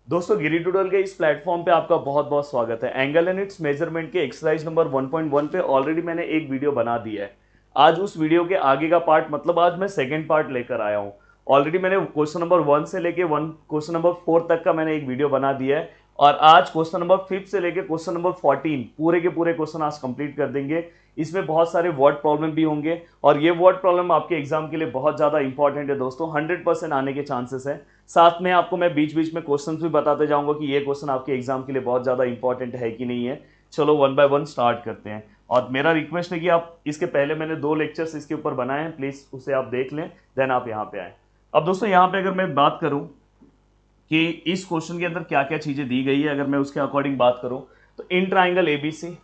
दोस्तों गिरी ट्यूटोरियल के इस प्लेटफॉर्म पे आपका बहुत बहुत स्वागत है। एंगल एंड इट्स मेजरमेंट के एक्सरसाइज नंबर 1.1 पे ऑलरेडी मैंने एक वीडियो बना दिया है। आज उस वीडियो के आगे का पार्ट मतलब आज मैं सेकंड पार्ट लेकर आया हूँ। ऑलरेडी मैंने क्वेश्चन नंबर 1 से लेके क्वेश्चन नंबर 4 तक का मैंने एक वीडियो बना दिया है और आज क्वेश्चन नंबर 5 से लेके क्वेश्चन नंबर 14 पूरे के पूरे क्वेश्चन आज कंप्लीट कर देंगे। इसमें बहुत सारे वर्ड प्रॉब्लम भी होंगे और ये वर्ड प्रॉब्लम आपके एग्जाम के लिए बहुत ज़्यादा इंपॉर्टेंट है दोस्तों, 100% आने के चांसेस है। साथ में आपको मैं बीच बीच में क्वेश्चंस भी बताते जाऊंगा कि ये क्वेश्चन आपके एग्जाम के लिए बहुत ज़्यादा इंपॉर्टेंट है कि नहीं है। चलो वन बाय वन स्टार्ट करते हैं और मेरा रिक्वेस्ट है कि आप इसके पहले मैंने 2 लेक्चर्स इसके ऊपर बनाए हैं, प्लीज़ उसे आप देख लें, देन आप यहाँ पे आए। अब दोस्तों यहाँ पे अगर मैं बात करूँ कि इस क्वेश्चन के अंदर क्या क्या चीज़ें दी गई है, अगर मैं उसके अकॉर्डिंग बात करूँ तो in triangle ABC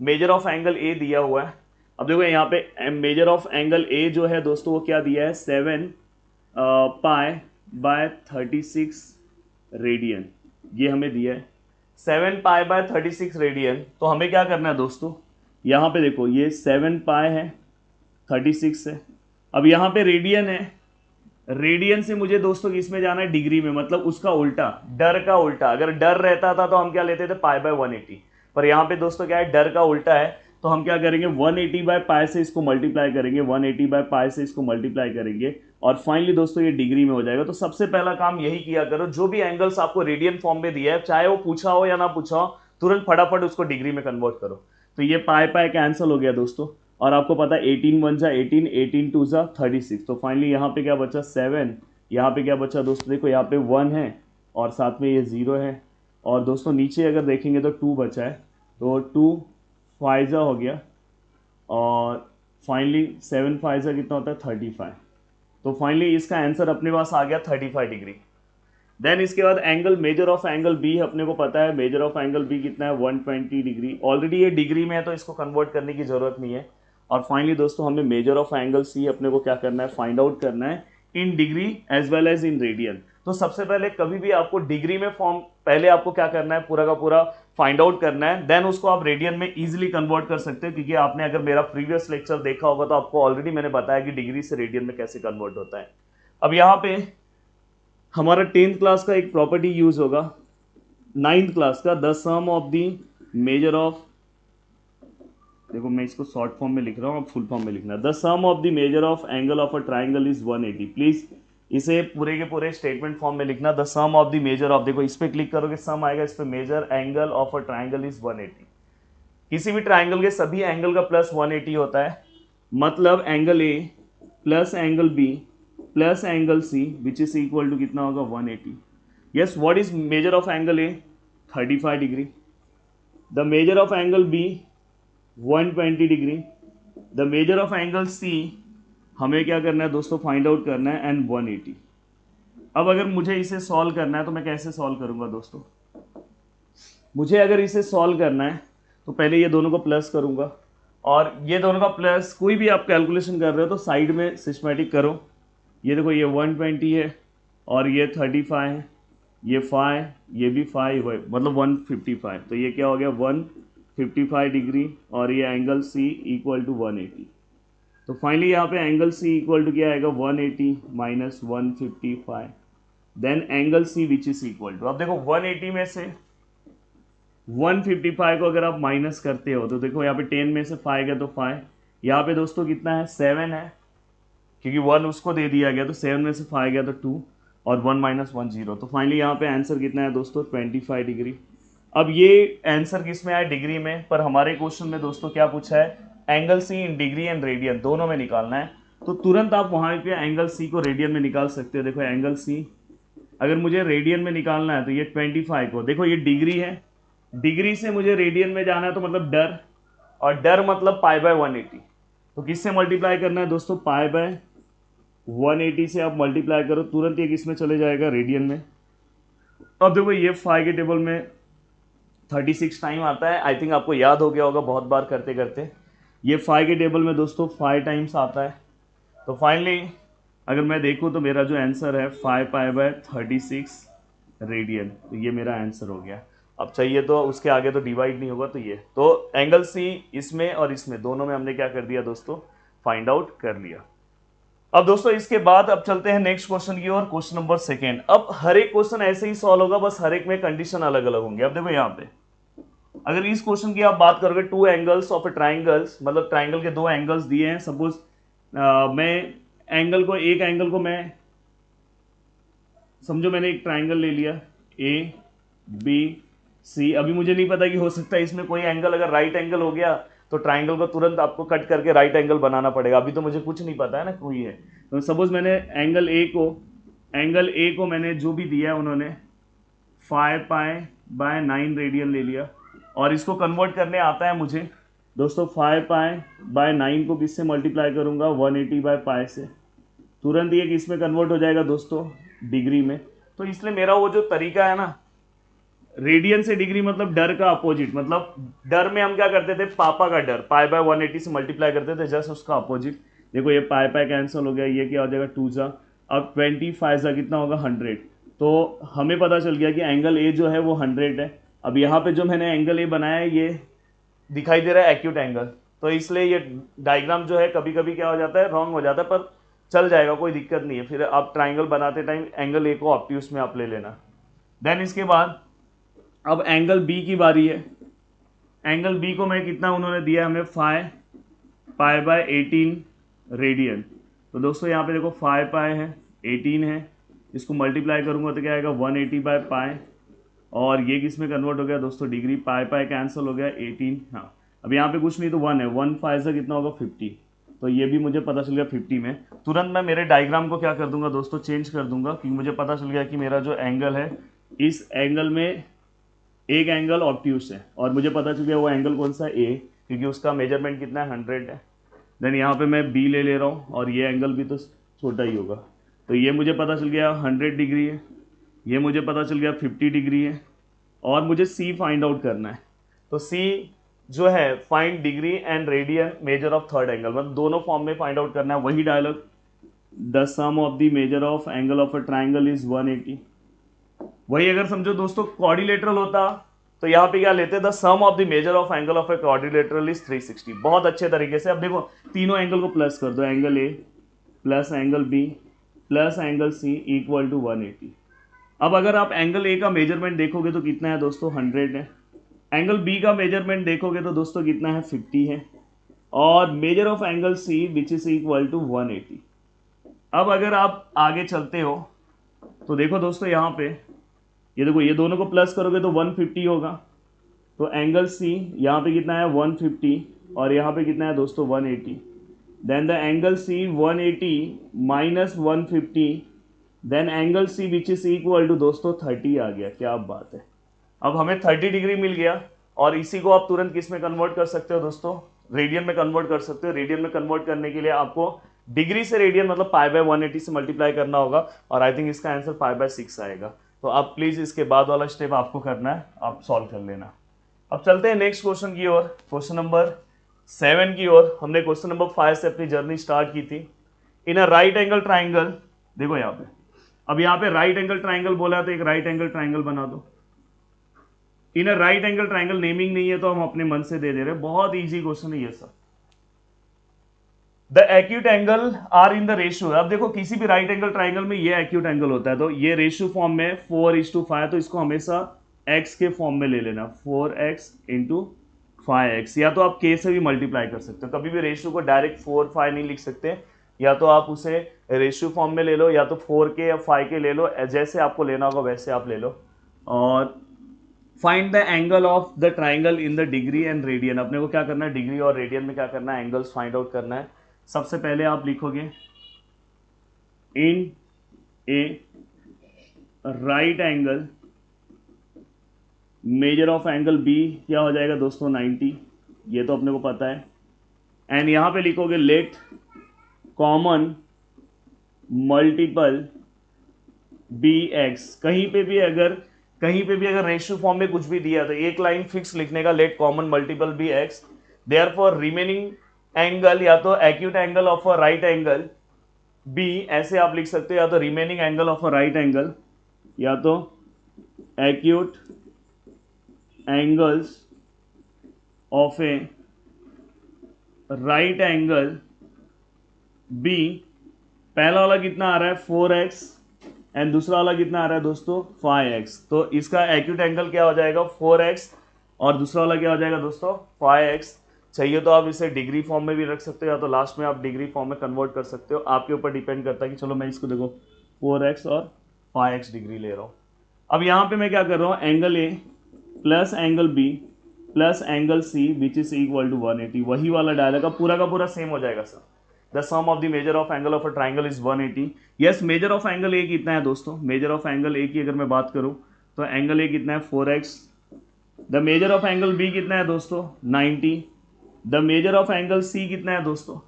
major of angle ए दिया हुआ है। अब देखो यहाँ पे मेजर ऑफ एंगल ए जो है दोस्तों वो क्या दिया है, 7 पाई बाय 36 रेडियन, ये हमें दिया है 7 पाई बाय 36 रेडियन। तो हमें क्या करना है दोस्तों, यहाँ पे देखो ये 7 पाई है 36 है, अब यहाँ पे रेडियन है, रेडियन से मुझे दोस्तों इसमें जाना है डिग्री में, मतलब उसका उल्टा, डर का उल्टा। अगर डर रहता था तो हम क्या लेते थे, पाई बाय 180, पर यहाँ पे दोस्तों क्या है, डर का उल्टा है, तो हम क्या करेंगे 180 बाय पाई से इसको मल्टीप्लाई करेंगे, 180 बाय पाई से इसको मल्टीप्लाई करेंगे और फाइनली दोस्तों ये डिग्री में हो जाएगा। तो सबसे पहला काम यही किया करो, जो भी एंगल्स आपको रेडियन फॉर्म में दिया है, चाहे वो पूछा हो या ना पूछा हो, तुरंत फटाफट उसको डिग्री में कन्वर्ट करो। तो ये पाई पाई कैंसिल हो गया दोस्तों और आपको पता है 18 1 जा 18, 18 2 जा 36। तो फाइनली यहाँ पे क्या बचा 7, यहाँ पे क्या बचा दोस्तों, देखो यहाँ पे 1 है और साथ में ये 0 है और दोस्तों नीचे अगर देखेंगे तो 2 बचा है, तो 2 5 जा हो गया और फाइनली 7 5 जा कितना होता है 35। तो फाइनली इसका आंसर अपने पास आ गया 35 डिग्री। देन इसके बाद angle measure of angle B अपने को पता है, मेजर ऑफ एंगल बी कितना है 120 डिग्री, ऑलरेडी ये डिग्री में है तो इसको कन्वर्ट करने की जरूरत नहीं है। और फाइनली दोस्तों हमें मेजर ऑफ एंगल सी अपने को क्या करना है, फाइंड आउट करना है in degree as well as in radian. तो सबसे पहले कभी भी आपको डिग्री में फॉर्म पहले आपको क्या करना है, पूरा का पूरा फाइंड आउट करना है, देन उसको आप रेडियन में इजीली कन्वर्ट कर सकते हो, क्योंकि आपने अगर मेरा प्रीवियस लेक्चर देखा होगा तो आपको ऑलरेडी मैंने बताया कि डिग्री से रेडियन में कैसे कन्वर्ट होता है। अब यहाँ पे हमारा 10th क्लास का एक प्रॉपर्टी यूज होगा, 9th क्लास का, the sum of the measure of, देखो मैं इसको शॉर्ट फॉर्म में लिख रहा हूँ, अब फुल फॉर्म में लिखना है, the sum of the measure of angle of a triangle is 180। Please इसे पूरे के पूरे स्टेटमेंट फॉर्म में लिखना, the sum of the measure of, देखो इस पे क्लिक करोगे सम आएगा, इस पे measure angle of a triangle is 180। किसी भी ट्राइंगल के सभी एंगल का प्लस 180 होता है, मतलब angle A plus angle B plus angle C which is equal to कितना होगा 180। Yes, what is measure of angle A 35 degree, the measure of angle B 120 degree, the measure of angle C हमें क्या करना है दोस्तों, find out करना है and 180। अब अगर मुझे इसे सॉल्व करना है तो मैं कैसे सॉल्व करूंगा दोस्तों, मुझे अगर इसे सॉल्व करना है तो पहले ये दोनों को प्लस करूंगा और ये दोनों का प्लस, कोई भी आप कैलकुलेशन कर रहे हो तो साइड में सिस्टमेटिक करो। ये देखो ये 120 है और ये 35 है, ये 5, ये भी 5 है, मतलब 155। तो ये क्या हो गया 155 डिग्री और ये एंगल सी इक्वल टू 180। तो फाइनली यहाँ पे एंगल सी इक्वल टू क्या आएगा 180 minus 155, then angle C which is equal to, अब देखो 180 में से 155 को अगर आप माइनस करते हो तो देखो यहाँ पे 10 में से 5 गया तो 5, यहाँ पे दोस्तों कितना है 7 है, क्योंकि 1 उसको दे दिया गया तो 7 में से 5 गया तो 2 और 1 माइनस 1 0। तो फाइनली यहाँ पे आंसर कितना है दोस्तों 25 डिग्री। अब ये आंसर किस में आया, डिग्री में, पर हमारे क्वेश्चन में दोस्तों क्या पूछा है, angle C in degree and radian दोनों में निकालना है। तो तुरंत आप वहाँ पे एंगल सी को रेडियन में निकाल सकते हो। देखो एंगल सी अगर मुझे रेडियन में निकालना है तो ये 25 को, देखो ये डिग्री है, डिग्री से मुझे रेडियन में जाना है तो मतलब डर, और डर मतलब पाई बाय 180। तो किससे मल्टीप्लाई करना है दोस्तों, पाई बाय 180 से आप मल्टीप्लाई करो, तुरंत ये किस में चले जाएगा, रेडियन में। अब देखो ये 5 के टेबल में 36 टाइम आता है, आई थिंक आपको याद हो गया होगा बहुत बार करते करते। ये 5 के टेबल में दोस्तों 5 टाइम्स आता है। तो फाइनली अगर मैं देखूँ तो मेरा जो आंसर है 5 पाई बाय 36 रेडियन, तो ये मेरा आंसर हो गया। अब चाहिए तो उसके आगे तो डिवाइड नहीं होगा, तो ये तो एंगल सी इसमें और इसमें दोनों में हमने क्या कर दिया दोस्तों, फाइंड आउट कर लिया। अब दोस्तों इसके बाद अब चलते हैं नेक्स्ट क्वेश्चन की ओर, क्वेश्चन नंबर सेकेंड। अब हर एक क्वेश्चन ऐसे ही सॉल्व होगा, बस हर एक में कंडीशन अलग अलग होंगे। अब देखो यहाँ पे अगर इस क्वेश्चन की आप बात करोगे, two angles of a triangles, मतलब ट्राइंगल के दो एंगल्स दिए हैं। सपोज मैं एक एंगल को मैं समझो मैंने एक ट्राइंगल ले लिया ए बी सी। अभी मुझे नहीं पता कि हो सकता है इसमें कोई एंगल अगर राइट एंगल हो गया तो ट्राइंगल को तुरंत आपको कट करके राइट एंगल बनाना पड़ेगा। अभी तो मुझे कुछ नहीं पता है ना कोई है। तो सपोज मैंने एंगल ए को मैंने जो भी दिया है उन्होंने 5π/9 रेडियन ले लिया, और इसको कन्वर्ट करने आता है मुझे दोस्तों। 5π/9 को किससे मल्टीप्लाई करूंगा, 180/π से। तुरंत ये किस में कन्वर्ट हो जाएगा दोस्तों, डिग्री में। तो इसलिए मेरा वो जो तरीका है ना, रेडियन से डिग्री मतलब डर का अपोजिट, मतलब डर में हम क्या करते थे, पापा का डर π/180 से मल्टीप्लाई करते थे, जस्ट उसका अपोजिट। देखो ये पाई कैंसिल हो गया, ये क्या हो जाएगा 2 जा, अब 25 जा कितना होगा 100। तो हमें पता चल गया कि एंगल ए जो है वो 100 है। अब यहाँ पे जो मैंने एंगल ए बनाया है ये दिखाई दे रहा है एक्यूट एंगल, तो इसलिए ये डायग्राम जो है कभी कभी क्या हो जाता है, रॉन्ग हो जाता है, पर चल जाएगा, कोई दिक्कत नहीं है। फिर आप ट्राइंगल बनाते टाइम एंगल ए को ऑब्ट्यूस में आप ले लेना। देन इसके बाद अब एंगल बी की बारी है। एंगल बी को मैं कितना उन्होंने दिया हमें 5π/18 रेडियन। तो दोस्तों यहाँ पे देखो 5π है, 18 है, इसको मल्टीप्लाई करूंगा तो क्या आएगा 180/π, और ये किस में कन्वर्ट हो गया दोस्तों, डिग्री। पाई कैंसिल हो गया 18। हाँ अब यहाँ पे कुछ नहीं तो 1 है, 1 5 से कितना होगा 50। तो ये भी मुझे पता चल गया 50 में। तुरंत मैं मेरे डायग्राम को क्या कर दूंगा दोस्तों, चेंज कर दूंगा, क्योंकि मुझे पता चल गया कि मेरा जो एंगल है इस एंगल में एक एंगल ऑब्ट्यूस है, और मुझे पता चल गया वो एंगल कौन सा है, ए, क्योंकि उसका मेजरमेंट कितना है 100 है। देन यहाँ पे मैं बी ले रहा हूँ, और ये एंगल भी तो छोटा ही होगा, तो ये मुझे पता चल गया 100 डिग्री है, ये मुझे पता चल गया 50 डिग्री है, और मुझे सी फाइंड आउट करना है। तो सी जो है find degree and radian measure of third angle, मतलब दोनों फॉर्म में फाइंड आउट करना है। वही dialogue, the sum of the measure of angle of a triangle is 180। वही अगर समझो दोस्तों क्वाड्रिलेटरल होता तो यहाँ पे क्या लेते, the sum of the measure of angle of a quadrilateral is 360। बहुत अच्छे तरीके से। अब देखो तीनों एंगल को प्लस कर दो, angle A plus angle B plus angle C equal to 180। अब अगर आप एंगल ए का मेजरमेंट देखोगे तो कितना है दोस्तों 100 है, एंगल बी का मेजरमेंट देखोगे तो दोस्तों कितना है 50 है, और measure of angle C which is equal to 180। अब अगर आप आगे चलते हो तो देखो दोस्तों यहाँ पे ये देखो, ये दोनों को प्लस करोगे तो 150 होगा। तो एंगल सी यहाँ पे कितना है 150, और यहाँ पे कितना है दोस्तों 180। Then the angle C 180 minus 150, then angle C which is equal to दोस्तों 30 आ गया। क्या बात है, अब हमें 30 डिग्री मिल गया, और इसी को आप तुरंत किस में कन्वर्ट कर सकते हो दोस्तों, रेडियन में कन्वर्ट कर सकते हो। रेडियन में कन्वर्ट करने के लिए आपको डिग्री से रेडियन मतलब π/180 से मल्टीप्लाई करना होगा, और आई थिंक इसका आंसर π/6 आएगा। तो आप प्लीज इसके बाद वाला स्टेप आपको करना है, आप सॉल्व कर लेना। अब चलते हैं नेक्स्ट क्वेश्चन की ओर, क्वेश्चन नंबर 7 की ओर। हमने क्वेश्चन नंबर 5 से अपनी जर्नी स्टार्ट की थी। इन अ राइट एंगल ट्राइंगल, देखो यहाँ पे, अब यहाँ पे राइट एंगल ट्राइंगल बोला है तो एक राइट एंगल ट्राइंगल बना दो। In a right angle triangle naming नहीं है तो हम अपने मन से दे दे रहे हैं, बहुत इजी क्वेश्चन है ये सब। The acute angle are in the ratio. अब देखो किसी भी राइट एंगल ट्राइंगल में ये एक्यूट एंगल होता है, तो ये रेशियो फॉर्म में 4:5, तो इसको हमेशा x के फॉर्म में ले लेना, 4x इंटू 5x। या तो आप k से भी मल्टीप्लाई कर सकते हो, कभी भी रेशियो को डायरेक्ट 4-5 नहीं लिख सकते, या तो आप उसे रेशियो फॉर्म में ले लो, या तो 4k या 5k ले लो, जैसे आपको लेना होगा वैसे आप ले लो। और find the angle of the triangle in the degree and radian. अपने को क्या करना है, डिग्री और रेडियन में क्या करना है, एंगल्स फाइंड आउट करना है। सबसे पहले आप लिखोगे in a right angle, measure of angle B क्या हो जाएगा दोस्तों 90, ये तो अपने को पता है। एंड यहां पे लिखोगे let common multiple be x. कहीं पे भी अगर रेशियो फॉर्म में कुछ भी दिया तो एक लाइन फिक्स लिखने का, let common multiple be x. Therefore remaining angle या तो acute angle of a right angle be, ऐसे आप लिख सकते हो, या तो remaining angle of a right angle, या तो acute angles of a right angle be पहला वाला कितना आ रहा है 4x एंड दूसरा वाला कितना आ रहा है दोस्तों 5x। तो इसका एक्यूट एंगल क्या हो जाएगा 4x और दूसरा वाला क्या हो जाएगा दोस्तों 5x। चाहिए तो आप इसे डिग्री फॉर्म में भी रख सकते हो या तो लास्ट में आप डिग्री फॉर्म में कन्वर्ट कर सकते हो, आपके ऊपर डिपेंड करता है कि चलो मैं इसको देखो 4x और 5x डिग्री ले रहा हूँ। अब यहाँ पे मैं क्या कर रहा हूँ angle A plus angle B plus angle C which is equal to 180, वही वाला डायलॉग का पूरा सेम हो जाएगा sir. The sum of the measure of angle of a triangle is 180। Yes, measure of angle A कितना है दोस्तों, major of angle ए की अगर मैं बात करूं तो एंगल ए कितना है 4x। The measure of angle B कितना है दोस्तों 90। The measure of angle C कितना है दोस्तों,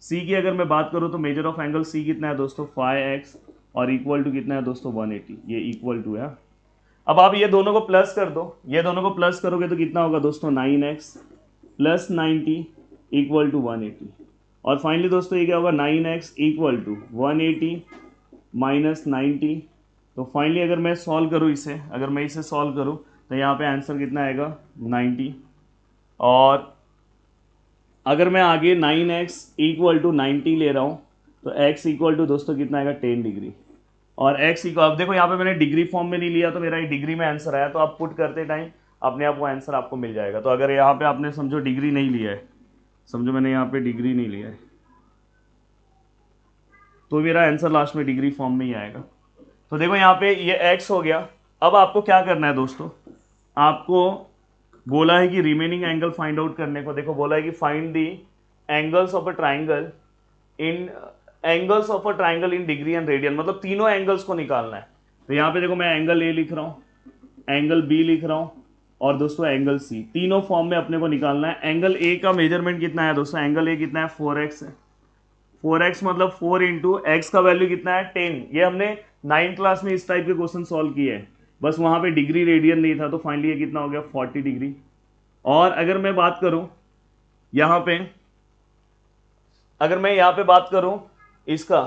सी की अगर मैं बात करूं तो मेजर ऑफ एंगल सी कितना है दोस्तों 5x और इक्वल टू कितना है दोस्तों 180, ये इक्वल टू है। अब आप ये दोनों को प्लस कर दो, ये दोनों को प्लस करोगे तो कितना होगा दोस्तों 9x प्लस 90 इक्वल टू 180। और फाइनली दोस्तों ये क्या होगा 9x इक्वल टू 180 माइनस 90। तो फाइनली अगर मैं सॉल्व करूँ इसे, अगर मैं इसे सॉल्व करूँ तो यहाँ पे आंसर कितना आएगा 90। और अगर मैं आगे 9x इक्वल टू 90 ले रहा हूँ तो x इक्वल टू दोस्तों कितना आएगा 10 डिग्री। और x इक्वल, अब देखो यहाँ पे मैंने डिग्री फॉर्म में नहीं लिया तो मेरा ये डिग्री में आंसर आया, तो आप पुट करते टाइम अपने आप वो आंसर आपको मिल जाएगा। तो अगर यहाँ पे आपने समझो डिग्री नहीं लिया है, समझो मैंने यहाँ पे डिग्री नहीं लिया है, तो मेरा आंसर लास्ट में डिग्री फॉर्म में ही आएगा। तो देखो यहाँ पे ये x हो गया। अब आपको क्या करना है दोस्तों, आपको बोला है कि रिमेनिंग एंगल फाइंड आउट करने को। देखो बोला है कि find the angles of a triangle in angles of a triangle in degree and radian, मतलब तीनों एंगल्स को निकालना है। तो यहाँ पे देखो मैं एंगल ए लिख रहा हूँ, एंगल बी लिख रहा हूँ और दोस्तों एंगल सी, तीनों फॉर्म में अपने को निकालना है। एंगल ए का मेजरमेंट कितना है दोस्तों, एंगल ए कितना है 4x है। 4x मतलब 4 इंटू एक्स का वैल्यू कितना है 10। ये हमने 9th क्लास में इस टाइप के क्वेश्चन सॉल्व किए हैं, बस वहां पे डिग्री रेडियन नहीं था। तो फाइनली ये कितना हो गया 40 डिग्री। और अगर मैं बात करूं यहाँ पे, अगर मैं यहाँ पे बात करूं इसका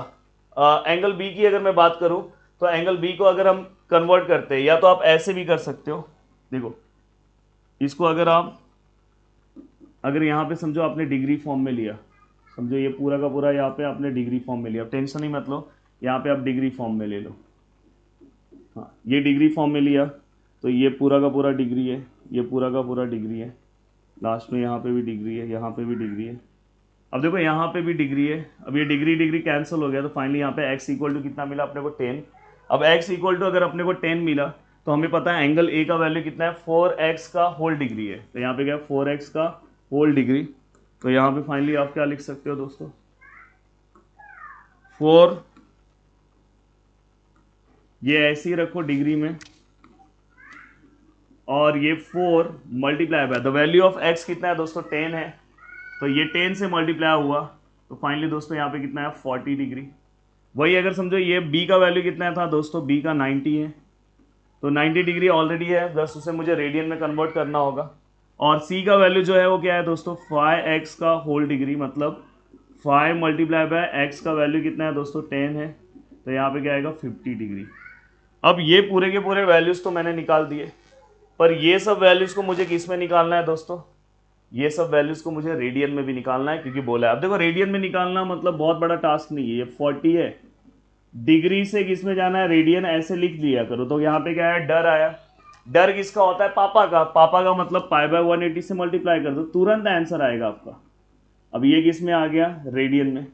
एंगल बी की, अगर मैं बात करूं तो एंगल बी को अगर हम कन्वर्ट करते हैं, या तो आप ऐसे भी कर सकते हो। देखो इसको अगर यहाँ पे समझो आपने डिग्री फॉर्म में लिया, समझो ये पूरा का पूरा यहाँ पे आपने डिग्री फॉर्म में लिया, टेंशन ही मत लो, यहाँ पे आप डिग्री फॉर्म में ले लो। हाँ, ये डिग्री फॉर्म में लिया तो ये पूरा का पूरा डिग्री है, ये पूरा का पूरा डिग्री है, लास्ट में यहाँ पे भी डिग्री है, यहाँ पे भी डिग्री है। अब देखो यहाँ पे भी डिग्री है, अब ये डिग्री डिग्री कैंसिल हो गया, तो फाइनली यहाँ पे x इक्वल टू कितना मिला अपने को 10। अब x इक्वल टू अगर अपने को 10 मिला तो हमें पता है एंगल ए का वैल्यू कितना है 4x का होल डिग्री है। तो यहाँ पे क्या 4x का होल डिग्री, तो यहाँ पे फाइनली आप क्या लिख सकते हो दोस्तों 4, ये ऐसे ही रखो डिग्री में, और ये 4 multiply by the value of x कितना है दोस्तों 10 है, तो ये 10 से मल्टीप्लाई हुआ तो फाइनली दोस्तों यहाँ पे कितना है 40 डिग्री। वही अगर समझो ये b का वैल्यू कितना था दोस्तों, b का 90 है, तो 90 डिग्री ऑलरेडी है, बस उसे मुझे रेडियन में कन्वर्ट करना होगा। और c का वैल्यू जो है वो क्या है दोस्तों 5x का होल डिग्री, मतलब 5 मल्टीप्लाई बाय x का वैल्यू कितना है दोस्तों 10 है, तो यहाँ पे क्या आएगा 50 डिग्री। अब ये पूरे के पूरे वैल्यूज तो मैंने निकाल दिए, पर ये सब वैल्यूज को मुझे किस में निकालना है दोस्तों, ये सब वैल्यूज को मुझे रेडियन में भी निकालना है, क्योंकि बोला है। अब देखो रेडियन में निकालना मतलब बहुत बड़ा टास्क नहीं है, ये 40 है, डिग्री से किस में जाना है रेडियन, ऐसे लिख दिया करो। तो यहाँ पे क्या है डर आया, डर किसका होता है पापा का, पापा का मतलब पाई बाय 180 से मल्टीप्लाई कर दो, तुरंत आंसर आएगा आपका। अब ये किस में आ गया रेडियन में।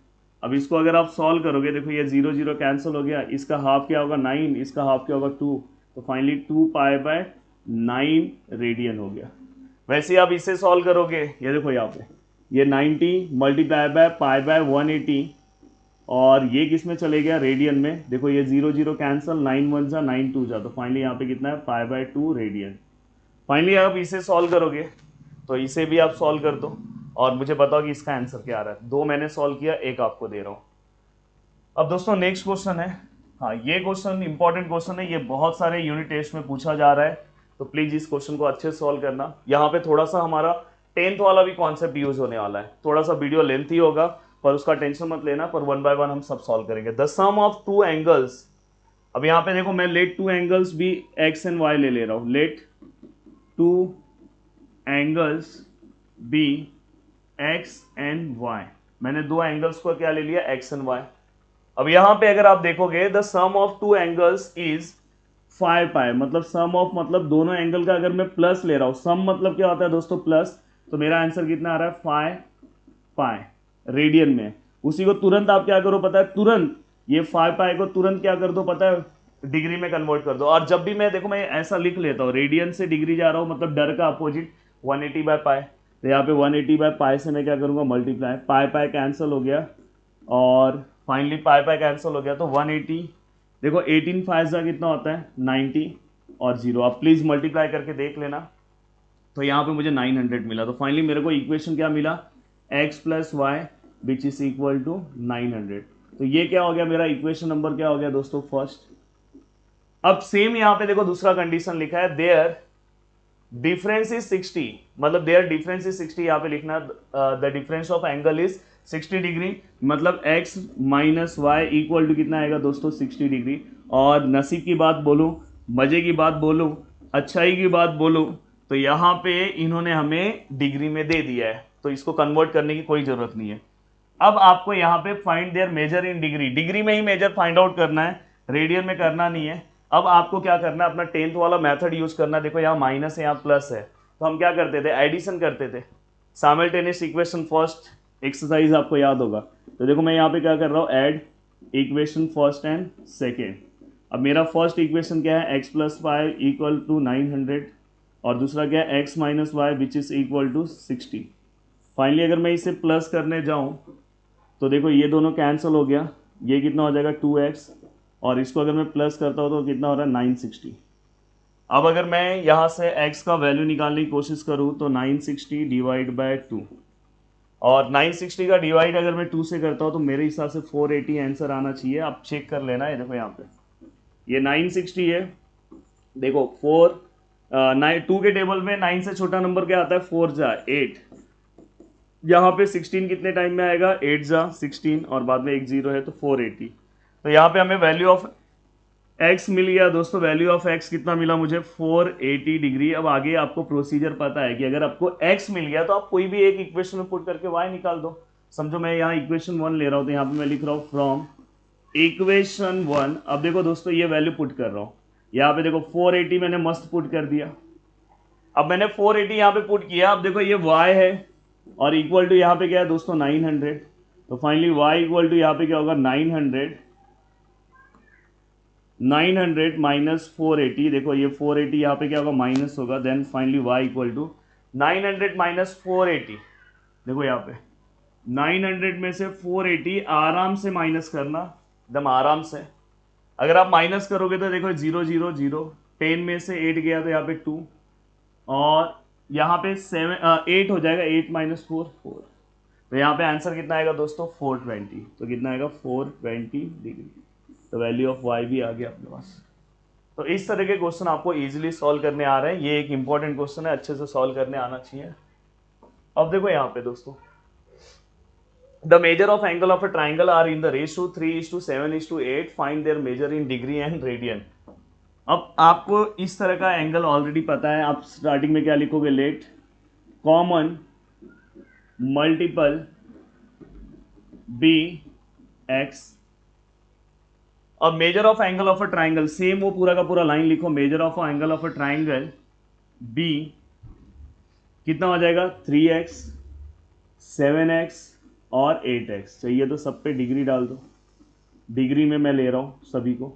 अब इसको अगर आप सॉल्व करोगे, देखो ये 0 0 कैंसिल हो गया, इसका हाफ क्या होगा 9, इसका हाफ क्या होगा 2, तो फाइनली 2 पाई बाय 9 रेडियन हो गया। वैसे आप इसे सॉल्व करोगे, ये देखो यहाँ पे ये 90 मल्टीप्लाई बाय पाई बाय 180, और ये किस में चले गया रेडियन में, देखो ये 0 0 कैंसिल, 9 1 जा 9 2 जा, तो फाइनली यहाँ पे कितना है पाई बाय 2 रेडियन। फाइनली आप इसे सॉल्व करोगे तो इसे भी आप सॉल्व कर दो और मुझे बताओ कि इसका आंसर क्या आ रहा है। 2 मैंने सॉल्व किया, 1 आपको दे रहा हूँ। अब दोस्तों नेक्स्ट क्वेश्चन है, हाँ ये क्वेश्चन इंपॉर्टेंट क्वेश्चन है, ये बहुत सारे यूनिट टेस्ट में पूछा जा रहा है, तो प्लीज इस क्वेश्चन को अच्छे से सॉल्व करना। यहाँ पे थोड़ा सा हमारा 10th वाला भी कॉन्सेप्ट यूज होने वाला है, थोड़ा सा वीडियो लेंथी होगा पर उसका टेंशन मत लेना, पर 1 बाय 1 हम सब सॉल्व करेंगे। द सम ऑफ 2 एंगल्स, अब यहाँ पे देखो मैं लेट 2 एंगल्स भी एक्स एंड वाई ले रहा हूँ, let 2 angles be x and y, मैंने 2 एंगल्स को क्या ले लिया एक्स एंड वाई। अब यहां पे अगर आप देखोगे the sum of two angles is 5 pi, मतलब सम ऑफ मतलब दोनों एंगल का अगर मैं प्लस ले रहा हूं, सम मतलब क्या होता है दोस्तों प्लस, तो मेरा आंसर कितना आ रहा है 5 पाई रेडियन में। उसी को तुरंत आप क्या करो पता है, तुरंत ये 5 पाई को तुरंत क्या कर दो पता है, डिग्री में कन्वर्ट कर दो। और जब भी मैं देखो मैं ऐसा लिख लेता हूँ रेडियन से डिग्री जा रहा हूँ, मतलब डर का अपोजिट 180 बाय पाई, तो यहाँ पे 180 बाय पाई से मैं क्या करूँगा मल्टीप्लाई, पाई पाई कैंसिल हो गया और फाइनली पाई पाई कैंसिल हो गया, तो 180 देखो 18 फाइव कितना होता है 90 और 0, आप प्लीज़ मल्टीप्लाई करके देख लेना। तो यहाँ पे मुझे 900 मिला, तो फाइनली मेरे को इक्वेशन क्या मिला, x plus y which is equal to 900। तो ये क्या हो गया मेरा इक्वेशन नंबर क्या हो गया दोस्तों फर्स्ट। अब सेम यहाँ पे देखो दूसरा कंडीशन लिखा है देयर डिफरेंस इज 60, मतलब देयर डिफरेंस इज 60, यहाँ पे लिखना the difference of angle is 60 degree, मतलब x minus y equal to कितना आएगा दोस्तों 60 डिग्री। और नसीब की बात बोलूं, मजे की बात बोलूं, अच्छाई की बात बोलूं, तो यहाँ पे इन्होंने हमें डिग्री में दे दिया है, तो इसको कन्वर्ट करने की कोई जरूरत नहीं है। अब आपको यहाँ पे find their measure in degree, degree में ही मेजर फाइंड आउट करना है, रेडियन में करना नहीं है। अब आपको क्या करना है, अपना 10th वाला मेथड यूज करना है। देखो यहाँ माइनस है यहाँ प्लस है, तो हम क्या करते थे एडिशन करते थे, साइमल्टेनियस इक्वेशन फर्स्ट एक्सरसाइज आपको याद होगा। तो देखो मैं यहाँ पे क्या कर रहा हूँ, add equation first and second. अब मेरा फर्स्ट इक्वेशन क्या है, x plus y equal to 900 और दूसरा क्या है x minus y which is equal to 60। Finally अगर मैं इसे प्लस करने जाऊँ तो देखो ये दोनों कैंसिल हो गया, ये कितना हो जाएगा 2x और इसको अगर मैं प्लस करता हूँ तो कितना हो रहा है 960। अब अगर मैं यहाँ से x का वैल्यू निकालने की कोशिश करूँ तो 960 डिवाइड बाय 2, और 960 का डिवाइड अगर मैं 2 से करता हूँ तो मेरे हिसाब से 480 आंसर आना चाहिए। आप चेक कर लेना है, देखो यहाँ पे ये 960 है, देखो 2 के टेबल में 9 से छोटा नंबर क्या आता है 4 जा 8, यहाँ पे 16 कितने टाइम में आएगा 8 जा 16 और बाद में एक 0 है तो 480। तो यहाँ पे हमें वैल्यू ऑफ x मिल गया दोस्तों, वैल्यू ऑफ x कितना मिला मुझे 480 डिग्री। अब आगे आपको प्रोसीजर पता है कि अगर आपको x मिल गया तो आप कोई भी एक इक्वेशन में पुट करके y निकाल दो। समझो मैं यहाँ इक्वेशन 1 ले रहा हूँ, तो यहाँ पे मैं लिख रहा हूँ फ्रॉम इक्वेशन 1। अब देखो दोस्तों ये वैल्यू पुट कर रहा हूँ, यहाँ पे देखो 480 मैंने मस्त पुट कर दिया। अब मैंने 480 यहाँ पे पुट किया, अब देखो ये y है और इक्वल टू यहाँ पे क्या है दोस्तों 900, तो फाइनली y इक्वल टू यहाँ पे क्या होगा 900 माइनस 480, देखो ये 480 यहाँ पे क्या होगा माइनस होगा, then finally y equal to 900 minus 480। देखो यहाँ पे 900 में से 480 आराम से माइनस करना, एकदम आराम से। अगर आप माइनस करोगे तो देखो 0 0 0, 10 में से 8 गया तो यहाँ पे 2 और यहाँ पे 8 हो जाएगा, 8 माइनस 4 4, तो यहाँ पे आंसर कितना आएगा दोस्तों 420। तो कितना आएगा 420 डिग्री, तो वैल्यू ऑफ y भी आ गया अपने पास। तो इस तरह के क्वेश्चन आपको इजीली सॉल्व करने आ रहे हैं, ये एक इंपॉर्टेंट क्वेश्चन है, अच्छे से सॉल्व करने आना चाहिए। अब देखो यहाँ पे दोस्तों the measure of angle of a triangle are in the ratio 3:7:8, find their measure in degree and radian. अब आपको इस तरह का एंगल ऑलरेडी पता है, आप स्टार्टिंग में क्या लिखोगे, let common multiple be x. अब measure of angle of a triangle, same वो पूरा का पूरा लाइन लिखो, measure of angle of a triangle be कितना हो जाएगा 3x 7x और 8x। चाहिए तो सब पे डिग्री डाल दो, डिग्री में मैं ले रहा हूं सभी को।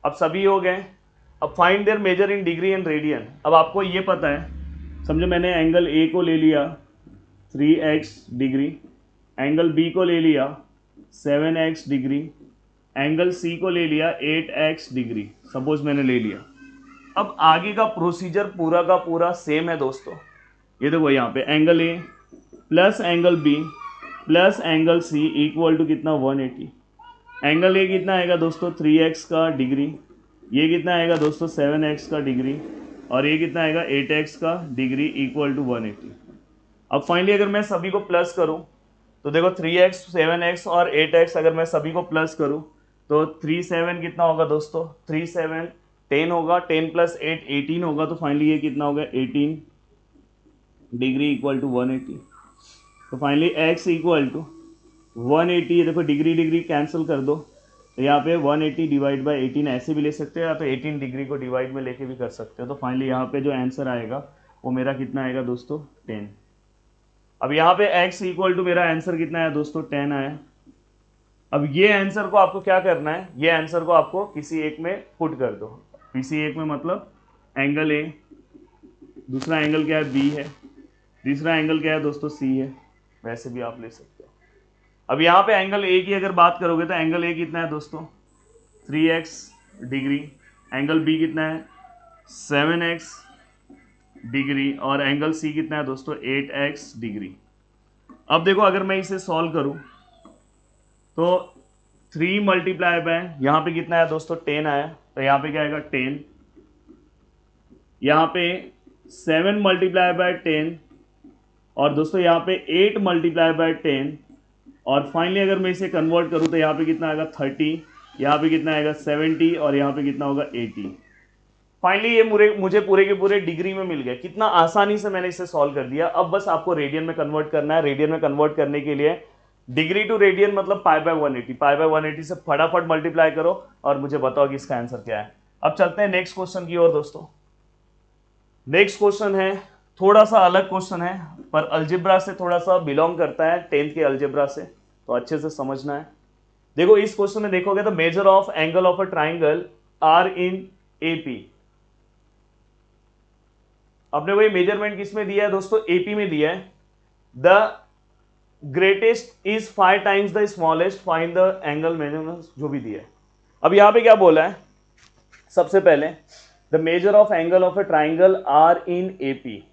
अब सभी हो गए, अब find their measure in degree and radian. अब आपको ये पता है, समझो मैंने एंगल ए को ले लिया 3x डिग्री, एंगल बी को ले लिया 7x डिग्री, एंगल सी को ले लिया 8x डिग्री, सपोज मैंने ले लिया। अब आगे का प्रोसीजर पूरा का पूरा सेम है दोस्तों। ये देखो यहाँ पे angle A plus angle B plus angle C equal to कितना 180। एंगल ए कितना आएगा दोस्तों 3x का डिग्री, ये कितना आएगा दोस्तों 7x का डिग्री, और ये कितना आएगा 8x का डिग्री इक्वल टू 180। अब फाइनली अगर मैं सभी को प्लस करूं तो देखो 3x 7x और 8x अगर मैं सभी को प्लस करूं तो 37 कितना होगा दोस्तों 37 10 होगा, 10 प्लस 8 18 होगा, तो फाइनली ये कितना होगा 18 डिग्री इक्वल टू 180। तो फाइनली x इक्वल टू 180, देखो डिग्री डिग्री कैंसिल कर दो, तो यहाँ पे 180 डिवाइड बाई 18 ऐसे भी ले सकते हो, या तो 18 डिग्री को डिवाइड में लेके भी कर सकते हो। तो फाइनली यहाँ पे जो आंसर आएगा वो मेरा कितना आएगा दोस्तों, 10। अब यहाँ पे x इक्वल टू मेरा आंसर कितना है दोस्तों, 10 आया। अब ये आंसर को आपको क्या करना है, ये आंसर को आपको किसी एक में पुट कर दो। किसी एक में मतलब एंगल ए, दूसरा एंगल क्या है बी है, तीसरा एंगल क्या है दोस्तों सी है, वैसे भी आप ले सकते हो। अब यहाँ पे एंगल ए की अगर बात करोगे तो एंगल ए कितना है दोस्तों, 3x डिग्री, एंगल बी कितना है 7x डिग्री, और एंगल सी कितना है दोस्तों 8x डिग्री। अब देखो अगर मैं इसे सॉल्व करूं तो 3 मल्टीप्लाई बाय यहाँ पे कितना है दोस्तों 10 आया, तो यहाँ पे क्या आएगा 10, यहाँ पे 7 मल्टीप्लाई बाय 10, और दोस्तों यहाँ पे 8 मल्टीप्लाई बाय 10, और फाइनली अगर मैं इसे कन्वर्ट करूँ तो यहाँ पे कितना आएगा 30, यहाँ पे कितना आएगा 70, और यहाँ पे कितना होगा 80। फाइनली ये मुझे पूरे के पूरे डिग्री में मिल गया। कितना आसानी से मैंने इसे सॉल्व कर दिया। अब बस आपको रेडियन में कन्वर्ट करना है। रेडियन में कन्वर्ट करने के लिए डिग्री टू रेडियन मतलब पाई बाय 180, पाई बाय 180 से फटाफट मल्टीप्लाई करो और मुझे बताओ कि इसका आंसर क्या है। अब चलते हैं नेक्स्ट क्वेश्चन की ओर दोस्तों। नेक्स्ट क्वेश्चन है, थोड़ा सा अलग क्वेश्चन है, पर अलजेब्रा से थोड़ा सा बिलोंग करता है, 10th के अलजेब्रा से, तो अच्छे से समझना है। देखो इस क्वेश्चन में देखोगे तो measure of angle of a triangle are in AP. आपने वही मेजरमेंट किस में दिया है दोस्तों, एपी में दिया है। The greatest is 5 times the smallest, find the angle measurement, जो भी दिया है। अब यहां पे क्या बोला है, सबसे पहले the measure of angle of a triangle are in AP,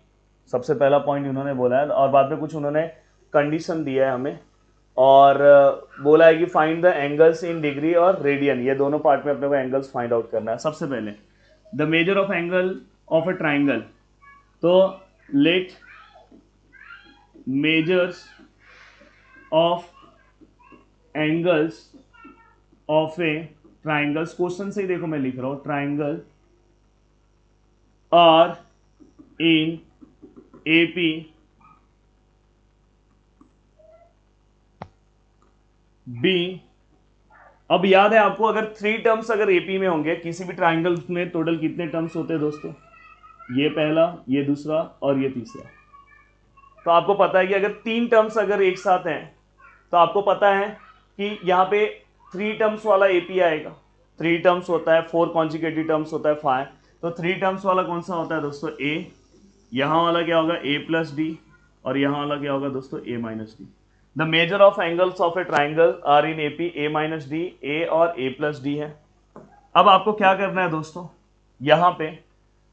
सबसे पहला पॉइंट उन्होंने बोला है, और बाद में कुछ उन्होंने कंडीशन दिया है हमें, और बोला है कि find the angles in degree और रेडियन, ये दोनों पार्ट में अपने को एंगल्स फाइंड आउट करना है। सबसे पहले the measure of angle of a triangle, तो let measures of angles of a triangles, question से ही देखो मैं लिख रहा हूं, triangle are in AP be. अब याद है आपको, अगर 3 टर्म्स अगर एपी में होंगे किसी भी ट्राइंगल में, टोटल कितने टर्म्स होते हैं दोस्तों, ये पहला, ये दूसरा और ये तीसरा। तो आपको पता है कि अगर 3 टर्म्स अगर एक साथ हैं तो आपको पता है कि यहाँ पे 3 टर्म्स वाला एपी आएगा। 3 टर्म्स होता है, 4 कॉन्जिक्यूटिव टर्म्स होता है 5, तो 3 टर्म्स वाला कौन सा होता है दोस्तों, ए, यहाँ वाला क्या होगा a प्लस डी, और यहाँ वाला क्या होगा दोस्तों a minus D. The measure of angles of a triangle are in AP a minus D, a और a प्लस डी है। अब आपको क्या करना है दोस्तों, यहाँ पे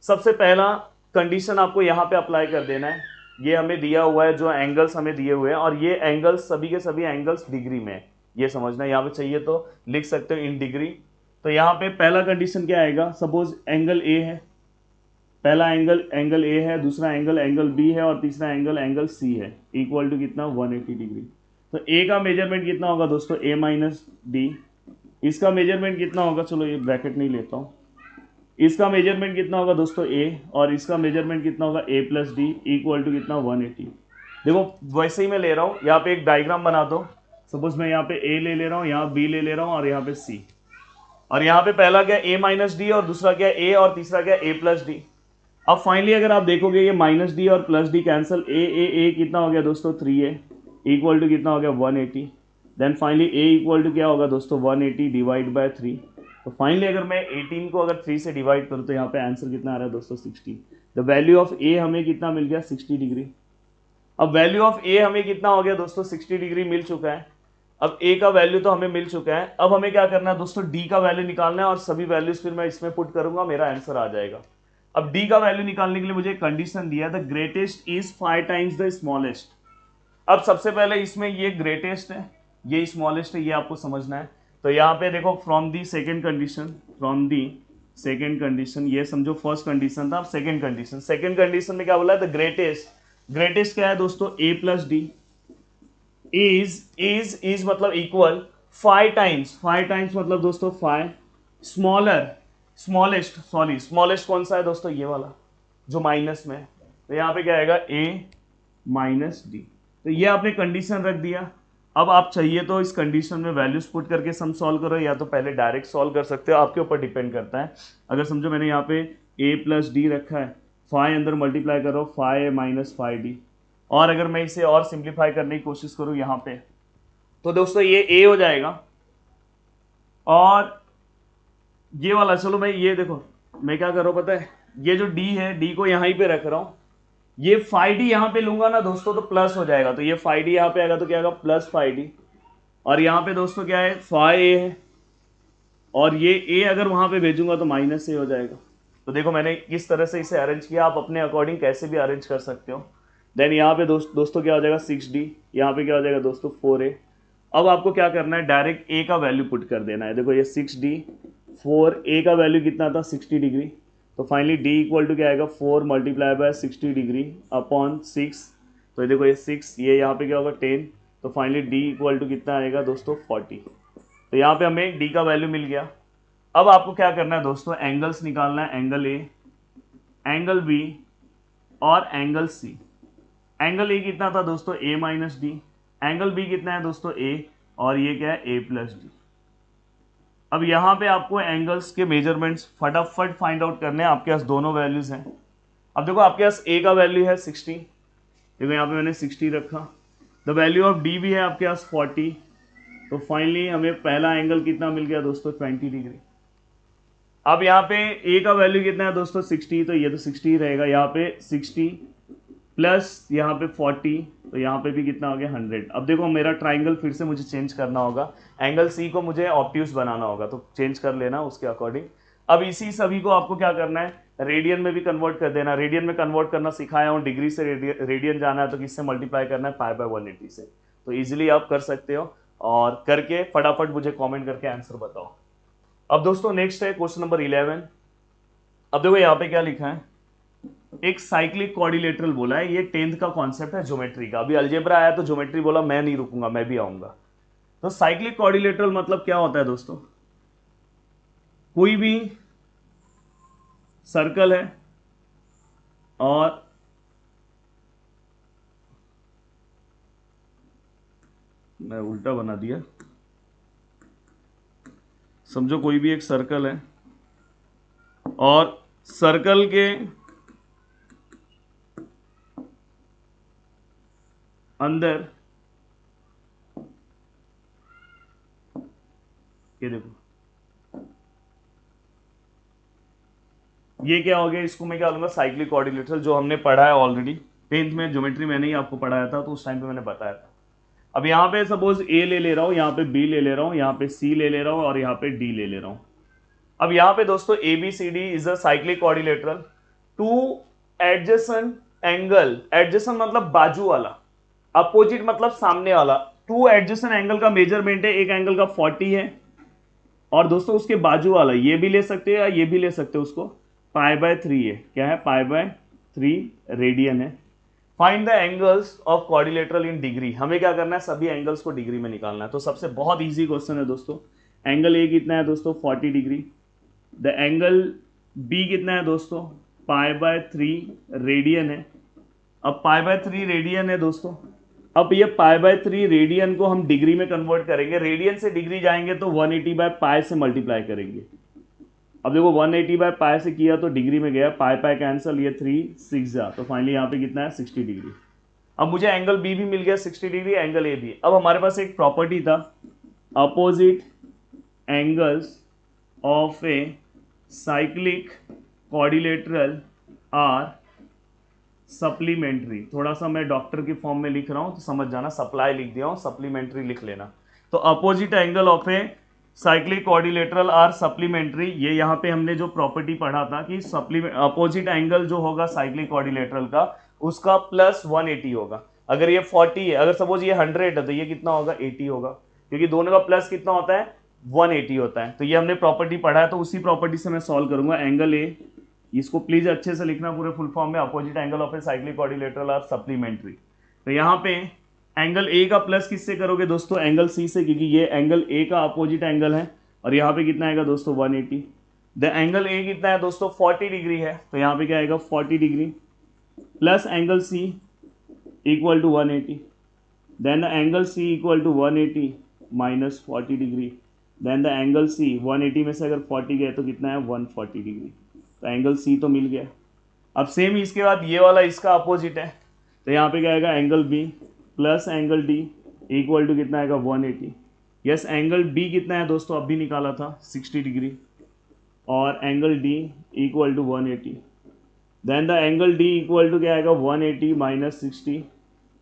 सबसे पहला कंडीशन आपको यहाँ पे अप्लाई कर देना है। ये हमें दिया हुआ है, जो एंगल्स हमें दिए हुए हैं, और ये एंगल्स सभी के सभी एंगल्स डिग्री में है, ये समझना है। यहाँ पे चाहिए तो लिख सकते हो इन डिग्री। तो यहाँ पे पहला कंडीशन क्या आएगा, सपोज एंगल ए है, पहला एंगल ए है, दूसरा एंगल बी है, और तीसरा एंगल सी है, इक्वल टू कितना 180 डिग्री। तो ए का मेजरमेंट कितना होगा दोस्तों, ए माइनस डी। इसका मेजरमेंट कितना होगा, चलो ये ब्रैकेट नहीं लेता हूँ, इसका मेजरमेंट कितना होगा दोस्तों ए, और इसका मेजरमेंट कितना होगा ए प्लस डी, इक्वल टू कितना 180। देखो वैसे ही मैं ले रहा हूँ, यहाँ पे एक डायग्राम बना दो। सपोज मैं यहाँ पे ए ले रहा हूँ, यहाँ बी ले रहा हूँ, और यहाँ पे सी, और यहाँ पे पहला क्या ए माइनस डी, और दूसरा क्या ए, और तीसरा क्या ए प्लस डी। अब फाइनली अगर आप देखोगे ये माइनस डी और प्लस डी कैंसिल, ए कितना हो गया दोस्तों 3a, इक्वल टू कितना हो गया 180। Then finally A equal to क्या होगा दोस्तों 180 डिवाइड बाय 3। तो फाइनली अगर मैं 18 को अगर 3 से डिवाइड करूँ तो यहाँ पे आंसर कितना आ रहा है दोस्तों 60। द वैल्यू ऑफ ए हमें कितना मिल गया 60 डिग्री। अब वैल्यू ऑफ ए हमें कितना हो गया दोस्तों 60 डिग्री मिल चुका है। अब ए का वैल्यू तो हमें मिल चुका है, अब हमें क्या करना है दोस्तों डी का वैल्यू निकालना है, और सभी वैल्यूज फिर मैं इसमें पुट करूंगा, मेरा आंसर आ जाएगा। अब डी का वैल्यू निकालने के लिए मुझे कंडीशन दिया, the greatest is 5 times the smallest. अब सबसे पहले इसमें ये ग्रेटेस्ट है, ये स्मॉलेस्ट है, ये आपको समझना है। तो यहाँ पे देखो फ्रॉम दी सेकेंड कंडीशन, ये समझो फर्स्ट कंडीशन था, अब सेकेंड कंडीशन में क्या बोला है, द ग्रेटेस्ट क्या है दोस्तों ए प्लस डी, इज मतलब इक्वल 5 टाइम्स मतलब दोस्तों 5, स्मॉलेस्ट कौन सा है दोस्तों, ये वाला जो माइनस में है, तो यहाँ पे क्या आएगा ए माइनस डी। तो ये आपने कंडीशन रख दिया। अब आप चाहिए तो इस कंडीशन में वैल्यूज पुट करके सम सॉल्व करो, या तो पहले डायरेक्ट सॉल्व कर सकते हो, आपके ऊपर डिपेंड करता है। अगर समझो मैंने यहाँ पे a प्लस डी रखा है, फाइव अंदर मल्टीप्लाई करो 5a माइनस 5d, और अगर मैं इसे और सिंप्लीफाई करने की कोशिश करूँ यहाँ पे, तो दोस्तों ये a हो जाएगा, और ये वाला, चलो मैं ये देखो मैं क्या कर रहा हूँ पता है, ये जो d है d को यहाँ ही पे रख रहा हूँ, ये 5d यहाँ पे लूंगा ना दोस्तों तो प्लस हो जाएगा, तो ये 5d यहाँ पे आएगा तो क्या आएगा प्लस 5d, और यहाँ पे दोस्तों क्या है 5a है, और ये a अगर वहां पे भेजूंगा तो माइनस a हो जाएगा। तो देखो मैंने किस तरह से इसे अरेंज किया, आप अपने अकॉर्डिंग कैसे भी अरेंज कर सकते हो। देन यहाँ पे दोस्तों क्या हो जाएगा 6d, यहाँ पे क्या हो जाएगा दोस्तों 4a। अब आपको क्या करना है, डायरेक्ट a का वैल्यू पुट कर देना है। देखो ये 6d 4a का वैल्यू कितना था 60 डिग्री, तो फाइनली d इक्वल टू क्या आएगा 4 मल्टीप्लाई बाय 60 डिग्री अपॉन 6, तो ये देखो ये 6, ये यहाँ पे क्या होगा 10, तो फाइनली d इक्वल टू कितना आएगा दोस्तों 40। तो यहाँ पे हमें d का वैल्यू मिल गया। अब आपको क्या करना है दोस्तों, एंगल्स निकालना है, एंगल a, एंगल b और एंगल c। एंगल a कितना था दोस्तों a minus D, angle b कितना है दोस्तों a, और ये क्या है a प्लस डी। अब यहाँ पे आपको एंगल्स के मेजरमेंट्स फटाफट फाइंड आउट करने हैं, आपके पास दोनों वैल्यूज हैं। अब देखो आपके पास a का वैल्यू है 60, देखो यहाँ पे मैंने 60 रखा, द वैल्यू ऑफ d भी है आपके पास 40, तो फाइनली हमें पहला एंगल कितना मिल गया दोस्तों 20 डिग्री। अब यहाँ पे a का वैल्यू कितना है दोस्तों 60, तो ये तो 60 रहेगा, यहाँ पे 60 प्लस यहाँ पे 40, तो यहाँ पे भी कितना हो गया 100। अब देखो मेरा ट्राइंगल फिर से मुझे चेंज करना होगा, एंगल सी को मुझे ऑब्ट्यूज बनाना होगा, तो चेंज कर लेना उसके अकॉर्डिंग। अब इसी सभी को आपको क्या करना है, रेडियन में भी कन्वर्ट कर देना। रेडियन में कन्वर्ट करना सिखाया हूँ, डिग्री से रेडियन जाना है तो किससे मल्टीप्लाई करना है, पाई बाय 180 से। तो ईजिली आप कर सकते हो, और करके फटाफट मुझे कॉमेंट करके आंसर बताओ। अब दोस्तों नेक्स्ट है क्वेश्चन नंबर 11। अब देखो यहाँ पे क्या लिखा है, एक साइक्लिक क्वाड्रिलेटरल बोला है, ये 10th का कॉन्सेप्ट है ज्योमेट्री का। अभी अलजेब्रा आया तो ज्योमेट्री बोला, मैं नहीं रुकूंगा, मैं भी आऊंगा। तो साइक्लिक क्वाड्रिलेटरल मतलब क्या होता है दोस्तों, कोई भी सर्कल है और मैं उल्टा बना दिया, समझो कोई भी एक सर्कल है और सर्कल के अंदर ये देखो, ये क्या हो गया, इसको मैं क्या लूंगा साइक्लिक क्वाड्रिलेटरल, जो हमने पढ़ा है ऑलरेडी 10th में ज्योमेट्री, मैंने ही आपको पढ़ाया था, तो उस टाइम पे मैंने बताया था। अब यहाँ पे सपोज ए ले रहा हूँ, यहाँ पे बी ले रहा हूँ, यहाँ पे सी ले रहा हूँ, और यहाँ पे डी ले रहा हूँ। अब यहाँ पे दोस्तों A B C D is a cyclic quadrilateral. Two adjacent angle, adjacent मतलब बाजू वाला, अपोजिट मतलब सामने वाला। टू एडजेसेंट एंगल का मेजरमेंट है, एक एंगल का 40 है, और दोस्तों उसके बाजू वाला ये भी ले सकते हो या ये भी ले सकते हो, उसको पाई बाय 3 है, क्या है पाई बाय 3 रेडियन है। Find the angles of quadrilateral in degree, हमें क्या करना है सभी एंगल्स को डिग्री में निकालना है। तो सबसे बहुत इजी क्वेश्चन है दोस्तों, एंगल ए कितना है दोस्तों 40 डिग्री, द एंगल बी कितना है दोस्तों पाई बाय 3 रेडियन है। अब पाई बाय 3 रेडियन है दोस्तों, अब ये पाई बाय 3 रेडियन को हम डिग्री में कन्वर्ट करेंगे, रेडियन से डिग्री जाएंगे तो 180 बाय पाई से मल्टीप्लाई करेंगे। अब देखो 180 बाय पाई से किया तो डिग्री में गया, पाई पाई कैंसिल, ये 3 6 जा, तो फाइनली यहाँ पे कितना है 60 डिग्री। अब मुझे एंगल बी भी मिल गया 60 डिग्री, एंगल ए भी। अब हमारे पास एक प्रॉपर्टी था, opposite angles of a cyclic quadrilateral are supplementary. थोड़ा सा मैं डॉक्टर की फॉर्म में लिख रहा हूं तो समझ जाना, सप्लाई लिख दिया हूं, सप्लीमेंट्री लिख लेना। तो opposite angle of a cyclic quadrilateral are supplementary, ये यहाँ पे हमने जो प्रॉपर्टी पढ़ा था कि अपोजिट एंगल जो होगा साइक्लिक क्वाड्रिलेटरल का उसका प्लस 180 होगा। अगर ये 40 है, अगर सपोज ये 100 है तो ये कितना होगा 80 होगा, क्योंकि दोनों का प्लस कितना होता है 180 होता है। तो ये हमने प्रॉपर्टी पढ़ा है, तो उसी प्रॉपर्टी से मैं सॉल्व करूंगा। एंगल ए, इसको प्लीज अच्छे से लिखना पूरे फुल फॉर्म में, opposite angle of a cyclic quadrilateral are supplementary. तो यहाँ पे एंगल ए का प्लस किससे करोगे दोस्तों, एंगल सी से, क्योंकि ये एंगल ए का अपोजिट एंगल है, और यहाँ पे कितना आएगा दोस्तों 180। द एंगल ए कितना है दोस्तों 40 डिग्री है, तो यहाँ पे क्या आएगा 40 degree plus angle C equal to 180। Then the angle C equal to 180 minus 40 degree, then the angle C 180 में से अगर 40 गए तो कितना है 140 डिग्री, तो एंगल सी तो मिल गया। अब सेम इसके बाद ये वाला इसका अपोजिट है, तो यहाँ पे क्या आएगा angle B plus angle D equal to कितना आएगा 180। यस, एंगल बी कितना है दोस्तों, अब भी निकाला था 60 डिग्री, और angle D equal to 180, then the angle D equal to क्या आएगा 180 minus 60,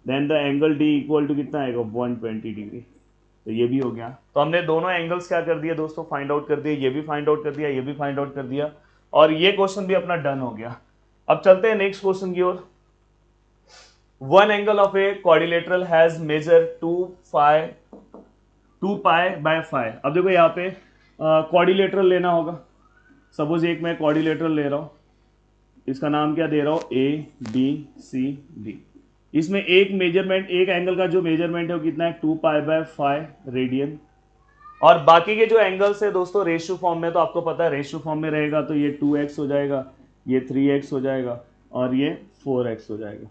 then the angle D equal to कितना आएगा 120 डिग्री। तो ये भी हो गया। तो हमने दोनों एंगल्स क्या कर दिए दोस्तों, फाइंड आउट कर दिए, ये भी फाइंड आउट कर दिया, ये भी फाइंड आउट कर दिया, और ये क्वेश्चन भी अपना डन हो गया। अब चलते हैं नेक्स्ट क्वेश्चन की ओर। One angle of a quadrilateral has measure 2 pi by 5। अब देखो यहाँ पे क्वाड्रिलेटरल लेना होगा। सपोज एक मैं क्वाड्रिलेटरल ले रहा हूँ, इसका नाम क्या दे रहा हूँ ए बी सी डी। इसमें एक मेजरमेंट, एक एंगल का जो मेजरमेंट है वो कितना है 2 पाई बाय 5 रेडियन, और बाकी के जो एंगल्स है दोस्तों रेशियो फॉर्म में, तो आपको पता है रेशियो फॉर्म में रहेगा तो ये 2x हो जाएगा, ये 3x हो जाएगा, और ये 4x हो जाएगा।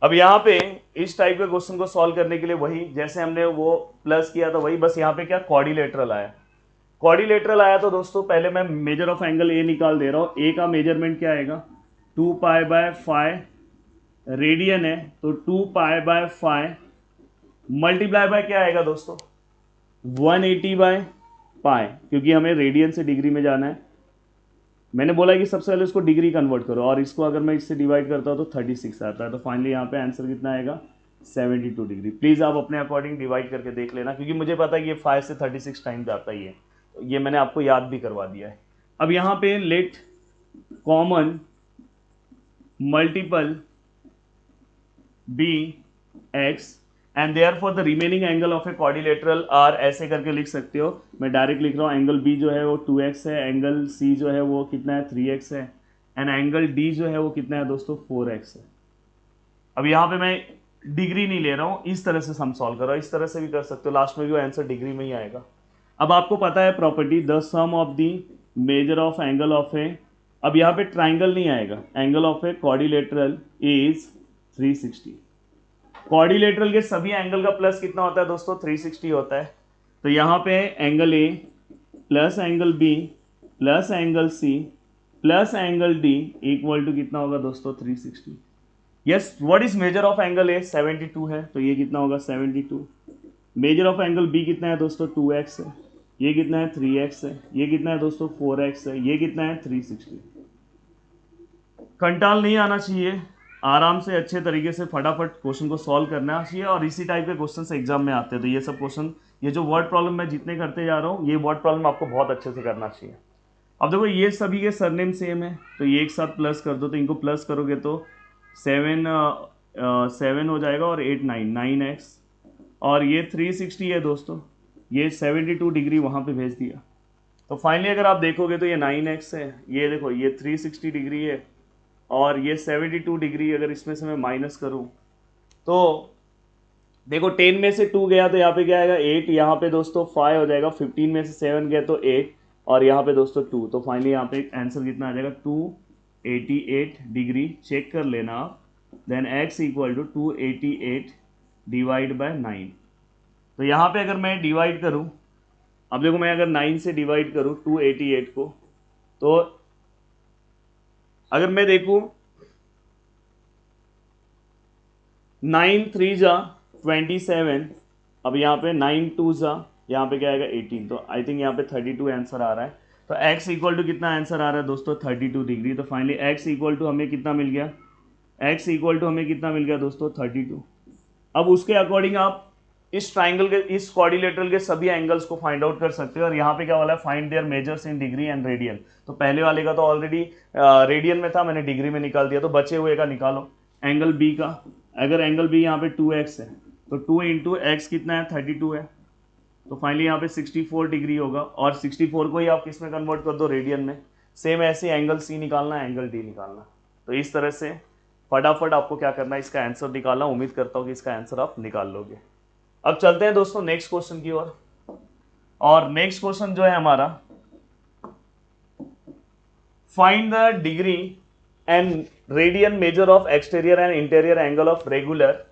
अब यहाँ पे इस टाइप के क्वेश्चन को सॉल्व करने के लिए वही जैसे हमने वो प्लस किया था वही, बस यहाँ पे क्या क्वाड्रिलेटरल आया। क्वाड्रिलेटरल आया तो दोस्तों पहले मैं मेजर ऑफ एंगल ए निकाल दे रहा हूँ। ए का मेजरमेंट क्या आएगा 2 पाई बाय 5 रेडियन है, तो 2 पाई बाय 5 मल्टीप्लाई बाय क्या आएगा दोस्तों 180 बाय पाई, क्योंकि हमें रेडियन से डिग्री में जाना है। मैंने बोला कि सबसे पहले उसको डिग्री कन्वर्ट करो, और इसको अगर मैं इससे डिवाइड करता हूँ तो 36 आता है। तो फाइनली यहाँ पे आंसर कितना आएगा 72 डिग्री। प्लीज़ आप अपने अकॉर्डिंग डिवाइड करके देख लेना, क्योंकि मुझे पता है कि ये 5 से 36 टाइम जाता ही है, तो ये मैंने आपको याद भी करवा दिया है। अब यहाँ पे let common multiple be x and therefore the remaining angle of a quadrilateral are, ऐसे करके लिख सकते हो। मैं डायरेक्ट लिख रहा हूँ, एंगल बी जो है वो 2x है, एंगल सी जो है वो कितना है 3x है, एंड एंगल डी जो है वो कितना है दोस्तों 4x है। अब यहाँ पे मैं डिग्री नहीं ले रहा हूँ, इस तरह से सम सॉल्व कर रहा हूँ, इस तरह से भी कर सकते हो, लास्ट में भी आंसर डिग्री में ही आएगा। अब आपको पता है property the sum of the measure of angle of a, अब यहाँ पे ट्राइंगल नहीं आएगा, angle of a quadrilateral is 360। Quadrilateral के सभी एंगल का प्लस कितना होता है दोस्तों 360 होता है। तो यहाँ पे angle A plus angle B plus angle C plus angle D equal to कितना होगा दोस्तों 360। Yes, what is measure of angle A 72 है, तो ये कितना होगा 72। मेजर ऑफ एंगल बी कितना है दोस्तों 2x है, ये कितना है 3x है, ये कितना है दोस्तों 4x है, ये कितना है 360। कंटाल नहीं आना चाहिए, आराम से अच्छे तरीके से फटाफट क्वेश्चन को सॉल्व करना चाहिए, और इसी टाइप के क्वेश्चन एग्जाम में आते हैं। तो ये सब क्वेश्चन, ये जो वर्ड प्रॉब्लम मैं जितने करते जा रहा हूँ, ये वर्ड प्रॉब्लम आपको बहुत अच्छे से करना चाहिए। अब देखो ये सभी के सरनेम सेम है, तो ये एक साथ प्लस कर दो, तो इनको प्लस करोगे तो 7 हो जाएगा, और 8 9x, और ये 360 है दोस्तों, ये 72 डिग्री वहाँ पे भेज दिया। तो फाइनली अगर आप देखोगे तो ये 9x है, ये देखो ये 360 डिग्री है, और ये 72 डिग्री अगर इसमें से मैं माइनस करूं तो देखो 10 में से 2 गया तो यहाँ पे क्या आएगा 8, यहाँ पे दोस्तों 5 हो जाएगा, 15 में से 7 गया तो 8, और यहाँ पे दोस्तों 2। तो फाइनली यहाँ पे आंसर कितना आ जाएगा 288 डिग्री। चेक कर लेना आप। Then x equal to 288 divide by 9। तो यहाँ पे अगर मैं डिवाइड करूँ, अब देखो मैं अगर 9 से डिवाइड करूँ 288 को, तो अगर मैं देखूं 9 3 जा 27, अब यहाँ पे 9 2 जा यहाँ पे क्या आएगा 18, तो आई थिंक यहाँ पे 32 आंसर आ रहा है। तो x इक्वल टू कितना आंसर आ रहा है दोस्तों 32 डिग्री। तो फाइनली x इक्वल टू हमें कितना मिल गया, x इक्वल टू हमें कितना मिल गया दोस्तों 32। अब उसके अकॉर्डिंग आप इस ट्राइंगल के, इस क्वाड्रिलेटरल के सभी एंगल्स को फाइंड आउट कर सकते हो। और यहाँ पे क्या वाला है find there measures in degree and radian. तो पहले वाले का तो ऑलरेडी रेडियन में था, मैंने डिग्री में निकाल दिया, तो बचे हुए का निकालो। एंगल बी का, अगर एंगल बी यहाँ पे 2x है तो 2 इंटू एक्स कितना है 32 है, तो फाइनली यहाँ पे 64 डिग्री होगा, और 64 को ही आप किस में कन्वर्ट कर दो रेडियन में। सेम ऐसे एंगल सी निकालना, एंगल डी निकालना। तो इस तरह से फटाफट आपको क्या करना है, इसका आंसर निकालना। उम्मीद करता हूँ कि इसका आंसर आप निकाल लोगे। अब चलते हैं दोस्तों नेक्स्ट क्वेश्चन की ओर, और नेक्स्ट क्वेश्चन जो है हमारा, find the degree and radian measure of exterior and interior angle of regular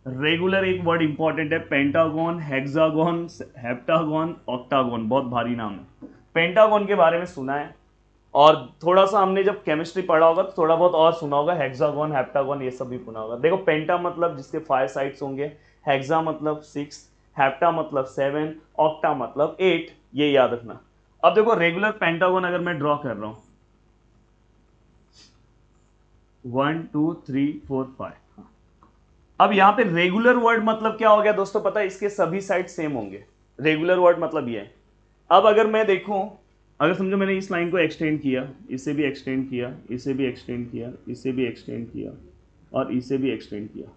regular एक वर्ड इंपॉर्टेंट है, पेंटागन, हेक्सागन, हेप्टागन, ऑक्टागन, बहुत भारी नाम है। पेंटागन के बारे में सुना है और थोड़ा सा हमने जब केमिस्ट्री पढ़ा होगा तो थोड़ा बहुत और सुना होगा, हेक्सागन, हेप्टागन ये सब भी सुना होगा। देखो पेंटा मतलब जिसके 5 साइड्स होंगे, हेक्सा मतलब 6, हेप्टा मतलब 7, ऑक्टा मतलब 8, ये याद रखना। अब देखो रेगुलर पेंटागन अगर मैं ड्रॉ कर रहा हूं 1 2 3 4 5, अब यहां पे रेगुलर वर्ड मतलब क्या हो गया दोस्तों, पता है इसके सभी साइड सेम होंगे। रेगुलर वर्ड मतलब ये है। अब अगर मैं देखूं, अगर समझो मैंने इस लाइन को एक्सटेंड किया, इसे भी एक्सटेंड किया, इसे भी एक्सटेंड किया, इसे भी एक्सटेंड किया और इसे भी एक्सटेंड किया,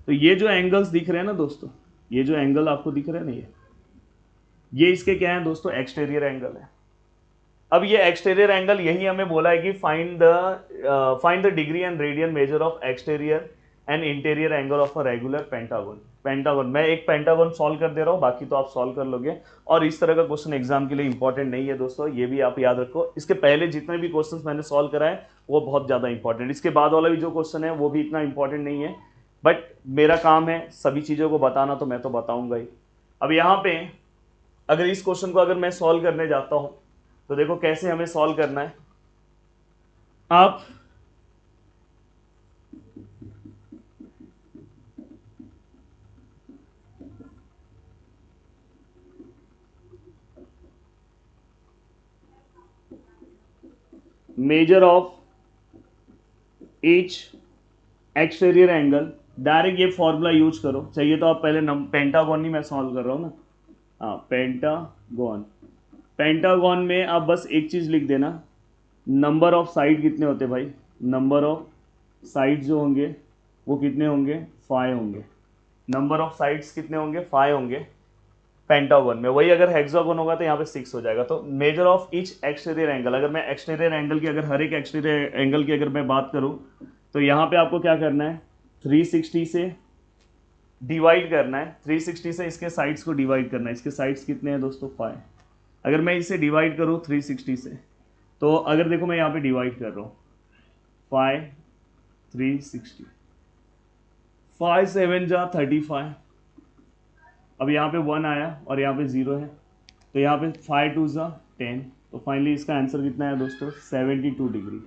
तो ये जो एंगल्स दिख रहे हैं ना दोस्तों, ये जो एंगल आपको दिख रहे हैं ना, ये इसके क्या है दोस्तों, एक्सटीरियर एंगल है। अब ये एक्सटीरियर एंगल, यही हमें बोला है कि find the degree and radian measure of exterior and interior angle of a regular pentagon. Pentagon, मैं एक पेंटागन सॉल्व कर दे रहा हूँ, बाकी तो आप सॉल्व कर लोगे। और इस तरह का क्वेश्चन एग्जाम के लिए इंपॉर्टेंट नहीं है दोस्तों, ये भी आप याद रखो। इसके पहले जितने भी क्वेश्चन मैंने सॉल्व कराए वो बहुत ज्यादा इंपॉर्टेंट, इसके बाद वाला भी जो क्वेश्चन है वो भी इतना इंपॉर्टेंट नहीं है, बट मेरा काम है सभी चीजों को बताना, तो मैं तो बताऊंगा ही। अब यहाँ पे अगर इस क्वेश्चन को अगर मैं सॉल्व करने जाता हूं तो देखो कैसे हमें सॉल्व करना है। आप measure of each exterior angle, direct ये फॉर्मूला यूज करो। चाहिए तो आप पहले पेंटागन ही मैं सॉल्व कर रहा हूं ना, हाँ पेंटागन। पेंटागन में आप बस एक चीज लिख देना, नंबर ऑफ साइड कितने होते भाई, नंबर ऑफ साइड जो होंगे वो कितने होंगे, 5 होंगे। नंबर ऑफ साइड्स कितने होंगे, 5 होंगे पेंटागन में। वही अगर हेक्सागन होगा तो यहाँ पे 6 हो जाएगा। तो measure of each exterior angle, अगर मैं एक्सटीरियर एंगल की, अगर हर एक एक्सटीरियर एंगल की अगर मैं बात करूँ तो यहाँ पे आपको क्या करना है, 360 से डिवाइड करना है। 360 से इसके साइड्स को डिवाइड करना है। इसके साइड्स कितने हैं दोस्तों, 5। अगर मैं इसे डिवाइड करूँ 360 से, तो अगर देखो मैं यहाँ पे डिवाइड कर रहा हूँ 5 360, 5 7 जा 35। अब यहाँ पे 1 आया और यहाँ पे 0 है, तो यहाँ पे 5 2 जा 10। तो फाइनली इसका आंसर कितना है दोस्तों, 72 डिग्री।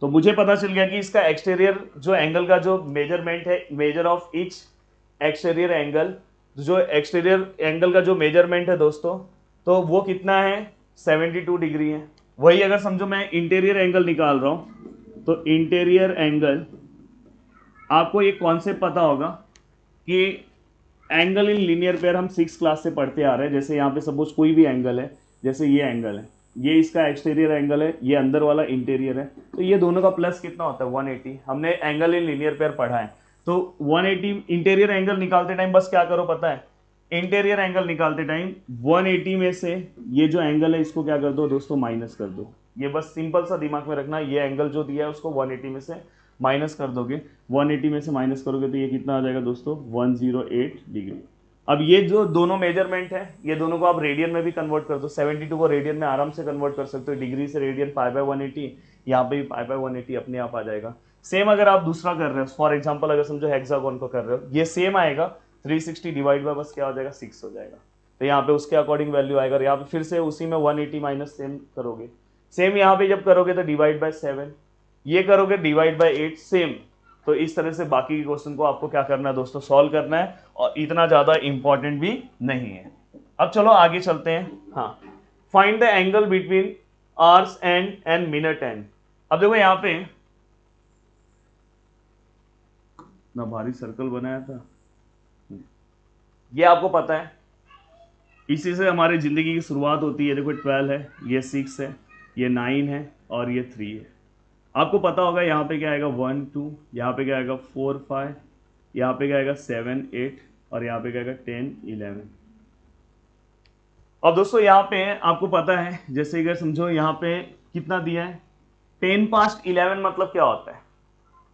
तो मुझे पता चल गया कि इसका एक्सटीरियर जो एंगल का जो मेजरमेंट है, measure of each exterior angle, जो एक्सटीरियर एंगल का जो मेजरमेंट है दोस्तों, तो वो कितना है, 72 डिग्री है। वही अगर समझो मैं इंटीरियर एंगल निकाल रहा हूं, तो इंटीरियर एंगल आपको एक कॉन्सेप्ट पता होगा कि एंगल इन लीनियर पेयर हम 6 क्लास से पढ़ते आ रहे हैं। जैसे यहाँ पे सपोज कोई भी एंगल है, जैसे ये एंगल है, ये इसका एक्सटीरियर एंगल है, ये अंदर वाला इंटीरियर है, तो ये दोनों का प्लस कितना होता है, 180। हमने एंगल इन लीनियर पेयर पढ़ा है। तो 180 इंटीरियर एंगल निकालते टाइम बस क्या करो पता है, इंटीरियर एंगल निकालते टाइम 180 में से ये जो एंगल है इसको क्या कर दो दोस्तों, माइनस कर दो। ये बस सिंपल सा दिमाग में रखना, ये एंगल जो दिया है उसको 180 में से माइनस कर दोगे। 180 में से माइनस करोगे तो ये कितना आ जाएगा दोस्तों, 108 डिग्री। अब ये जो दोनों मेजरमेंट है, ये दोनों को आप रेडियन में भी कन्वर्ट कर दो। 72 को रेडियन में आराम से कन्वर्ट कर सकते हो, डिग्री से रेडियन π/180, यहाँ पे भी π/180 अपने आप आ जाएगा। सेम अगर आप दूसरा कर रहे हो, फॉर एग्जांपल अगर समझो हेक्सागन को कर रहे हो, ये सेम आएगा, 360 डिवाइड बाय बस क्या हो जाएगा, 6 हो जाएगा। तो यहाँ पे उसके अकॉर्डिंग वैल्यू आएगा। यहाँ पे फिर से उसी में 180 माइनस सेम करोगे। सेम यहाँ पे जब करोगे तो डिवाइड बाय 7, ये करोगे डिवाइड बाय 8, सेम। तो इस तरह से बाकी के क्वेश्चन को आपको क्या करना है दोस्तों, सॉल्व करना है, और इतना ज्यादा इंपॉर्टेंट भी नहीं है। अब चलो आगे चलते हैं। हाँ, find the angle between hours and minute and. अब देखो यहाँ पे ना भारी सर्कल बनाया था, ये आपको पता है, इसी से हमारी जिंदगी की शुरुआत होती है। देखो 12 है, ये 6 है, ये 9 है और ये 3 है। आपको पता होगा यहाँ पे क्या आएगा, 1 2, यहाँ पे क्या आएगा 4 5, यहाँ पे क्या आएगा 7 8 और यहाँ पे क्या आएगा 10 11। अब दोस्तों यहाँ पे आपको पता है, जैसे अगर समझो यहाँ पे कितना दिया है, 10 पास्ट 11 मतलब क्या होता है,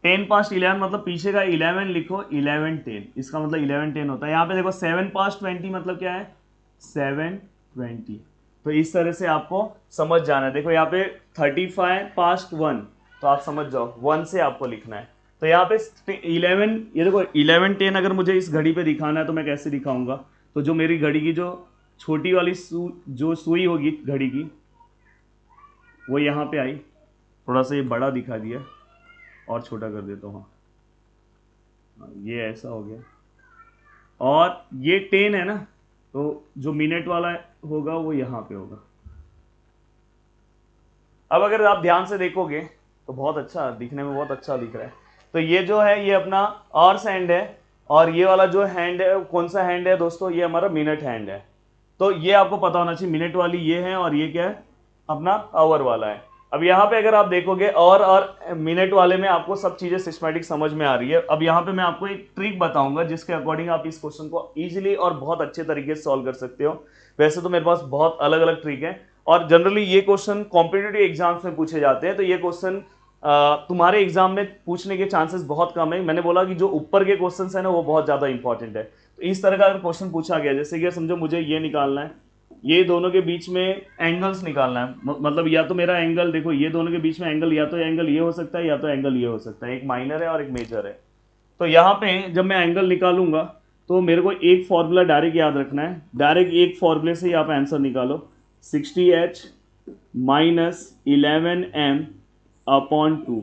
10 पास्ट 11 मतलब पीछे का 11 लिखो, 11 10, इसका मतलब 11 10 होता है। यहाँ पे देखो 7 पास्ट 20 मतलब क्या है, 7 20। तो इस तरह से आपको समझ जाना है। देखो यहाँ पे 35 पास्ट 1, तो आप समझ जाओ 1 से आपको लिखना है। तो यहाँ पे 11, ये देखो 11:10 अगर मुझे इस घड़ी पे दिखाना है तो मैं कैसे दिखाऊंगा, तो जो मेरी घड़ी की जो छोटी वाली जो सुई होगी घड़ी की वो यहाँ पे आई, थोड़ा सा ये बड़ा दिखा दिया और छोटा कर देता हूँ, ये ऐसा हो गया, और ये 10 है ना, तो जो मिनट वाला होगा वो यहाँ पे होगा। अब अगर आप ध्यान से देखोगे तो बहुत अच्छा दिखने में, बहुत अच्छा दिख रहा है। तो ये जो है ये अपना आवर्स हैंड है, और ये वाला जो हैंड है कौन सा हैंड है दोस्तों, ये हमारा मिनट हैंड है। तो ये आपको पता होना चाहिए, मिनट वाली ये है और ये क्या है अपना आवर वाला है। अब यहाँ पे अगर आप देखोगे और मिनट वाले में आपको सब चीजें सिस्टमैटिक समझ में आ रही है। अब यहाँ पे मैं आपको एक ट्रिक बताऊंगा जिसके अकॉर्डिंग आप इस क्वेश्चन को इजीली और बहुत अच्छे तरीके से सॉल्व कर सकते हो। वैसे तो मेरे पास बहुत अलग अलग ट्रिक है, और जनरली ये क्वेश्चन कॉम्पिटिटिव एग्जाम्स में पूछे जाते हैं, तो ये क्वेश्चन तुम्हारे एग्जाम में पूछने के चांसेस बहुत कम है। मैंने बोला कि जो ऊपर के क्वेश्चंस है ना वो बहुत ज्यादा इंपॉर्टेंट है। तो इस तरह का अगर क्वेश्चन पूछा गया, जैसे कि समझो मुझे ये निकालना है, ये दोनों के बीच में एंगल्स निकालना है, मतलब या तो मेरा एंगल देखो, ये दोनों के बीच में एंगल या तो एंगल ये हो सकता है या तो एंगल ये हो सकता है, एक माइनर है और एक मेजर है। तो यहाँ पे जब मैं एंगल निकालूंगा तो मेरे को एक फॉर्मूला डायरेक्ट याद रखना है, डायरेक्ट एक फॉर्मूले से ही आप आंसर निकालो, 60h माइनस 11m अपॉन 2।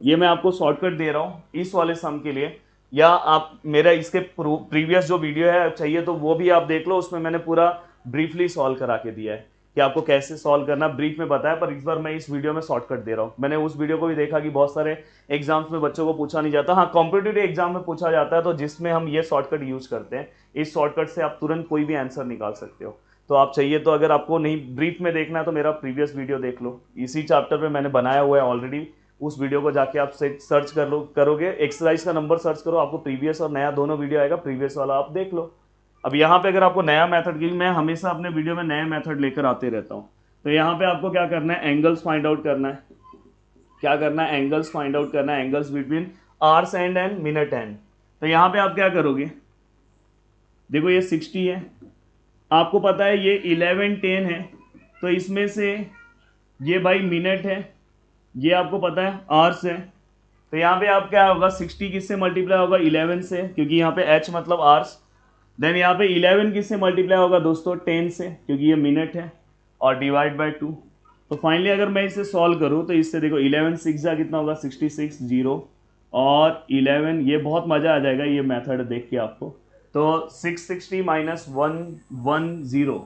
ये मैं आपको शॉर्टकट दे रहा हूँ इस वाले सम के लिए, या आप मेरा इसके प्रीवियस जो वीडियो है चाहिए तो वो भी आप देख लो, उसमें मैंने पूरा ब्रीफली सॉल्व करा के दिया है कि आपको कैसे सॉल्व करना, ब्रीफ में बताया। पर इस बार मैं इस वीडियो में शॉर्टकट दे रहा हूँ। मैंने उस वीडियो को भी देखा कि बहुत सारे एग्जाम्स में बच्चों को पूछा नहीं जाता, हाँ कॉम्पिटिटिव एग्जाम में पूछा जाता है, तो जिसमें हम ये शॉर्टकट यूज करते हैं। इस शॉर्टकट से आप तुरंत कोई भी आंसर निकाल सकते हो। तो आप चाहिए तो अगर आपको नहीं ब्रीफ में देखना है तो मेरा प्रीवियस वीडियो देख लो, इसी चैप्टर पे मैंने बनाया हुआ है ऑलरेडी। उस वीडियो को जाके आप सर्च कर लो, करोगे एक्सरसाइज का नंबर सर्च करो, आपको प्रीवियस और नया दोनों वीडियो आएगा, प्रीवियस वाला आप देख लो। अब यहाँ पे अगर आपको नया मेथड की, मैं हमेशा अपने वीडियो में नए मेथड लेकर आते रहता हूँ। तो यहाँ पे आपको क्या करना है, एंगल्स फाइंड आउट करना है। क्या करना है, एंगल्स फाइंड आउट करना है, angles between hours and and minute and. तो यहाँ पे आप क्या करोगे, देखो ये 60 है, आपको पता है ये 11:10 है, तो इसमें से ये भाई मिनट है, ये आपको पता है आवर्स है। तो यहाँ पे आप क्या होगा, 60 किससे मल्टीप्लाई होगा, 11 से, क्योंकि यहाँ पे h मतलब आवर्स। देन यहाँ पे 11 किससे मल्टीप्लाई होगा दोस्तों, 10 से, क्योंकि ये मिनट है, और डिवाइड बाय 2। तो फाइनली अगर मैं इसे सॉल्व करूँ तो इससे देखो 11 6 जा कितना होगा, 66 0 और 11, ये बहुत मजा आ जाएगा ये मेथड देख के आपको। तो 660 माइनस 110,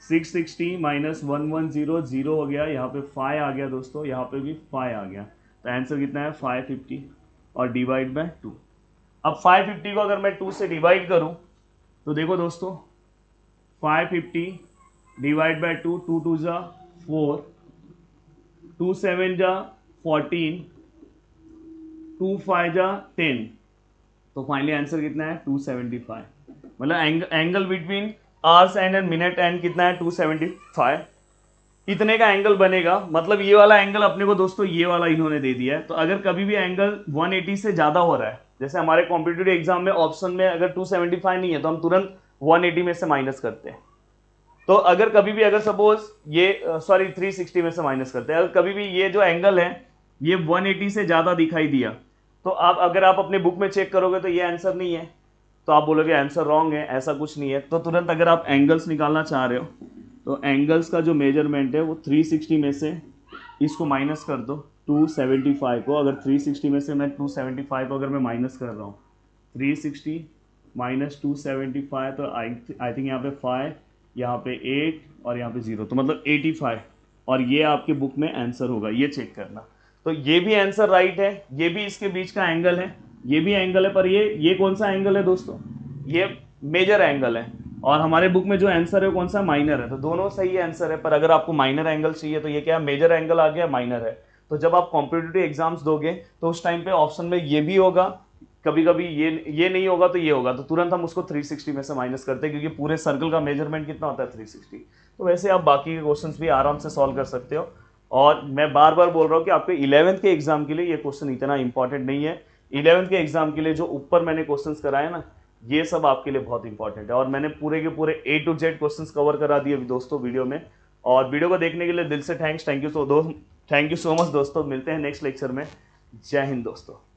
660 माइनस 110 0 हो गया, यहाँ पे 5 आ गया दोस्तों, यहाँ पे भी 5 आ गया। तो आंसर कितना है 550 और डिवाइड बाय 2। अब 550 को अगर मैं 2 से डिवाइड करूं तो देखो दोस्तों 550 डिवाइड बाय 2, 2 2 जा 4, 2 7 जा 14, 2 5 जा 10। तो फाइनली आंसर कितना है 275। मतलब angle between hours and minute and कितना है 275। इतने का एंगल बनेगा, मतलब ये वाला एंगल अपने को दोस्तों ये वाला इन्होंने दे दिया है। तो अगर कभी भी एंगल 180 से ज्यादा हो रहा है, जैसे हमारे कॉम्पिटिटिव एग्जाम में ऑप्शन में अगर 275 नहीं है तो हम तुरंत 180 में से माइनस करते हैं। तो अगर कभी भी अगर सपोज ये 360 में से माइनस करते हैं, अगर कभी भी ये जो एंगल है ये 180 से ज्यादा दिखाई दिया, तो अगर आप अपने बुक में चेक करोगे तो ये आंसर नहीं है, तो आप बोलोगे आंसर रॉन्ग है, ऐसा कुछ नहीं है। तो तुरंत अगर आप एंगल्स निकालना चाह रहे हो तो एंगल्स का जो मेजरमेंट है वो 360 में से इसको माइनस कर दो 275 को। अगर 360 में से मैं 275 को अगर मैं माइनस कर रहा हूँ, 360 माइनस 275, तो आई थिंक यहाँ पे 5, यहाँ पे 8 और यहाँ पे 0, तो मतलब 85। और ये आपके बुक में आंसर होगा, ये चेक करना। तो ये भी आंसर राइट है, ये भी इसके बीच का एंगल है, ये भी एंगल है, पर ये कौन सा एंगल है दोस्तों, ये मेजर एंगल है। और हमारे बुक में जो आंसर है कौन सा, माइनर है। तो दोनों सही आंसर है, पर अगर आपको माइनर एंगल चाहिए तो ये क्या, मेजर एंगल आ गया, माइनर है। तो जब आप कॉम्पिटिटिव एग्जाम्स दोगे तो उस टाइम पे ऑप्शन में ये भी होगा, कभी कभी ये नहीं होगा तो ये होगा, तो तुरंत हम उसको 360 में से माइनस करते हैं, क्योंकि पूरे सर्कल का मेजरमेंट कितना होता है 360। तो वैसे आप बाकी के क्वेश्चंस भी आराम से सॉल्व कर सकते हो। और मैं बार बार बोल रहा हूँ कि आपके 11th के एग्जाम के लिए ये क्वेश्चन इतना इंपॉर्टेंट नहीं है। 11th के एग्जाम के लिए जो ऊपर मैंने क्वेश्चंस कराए ना, ये सब आपके लिए बहुत इंपॉर्टेंट है। और मैंने पूरे के पूरे A to Z questions cover करा दिए दोस्तों वीडियो में। और वीडियो को देखने के लिए दिल से थैंक यू सो मच दोस्तों। मिलते हैं नेक्स्ट लेक्चर में। जय हिंद दोस्तों।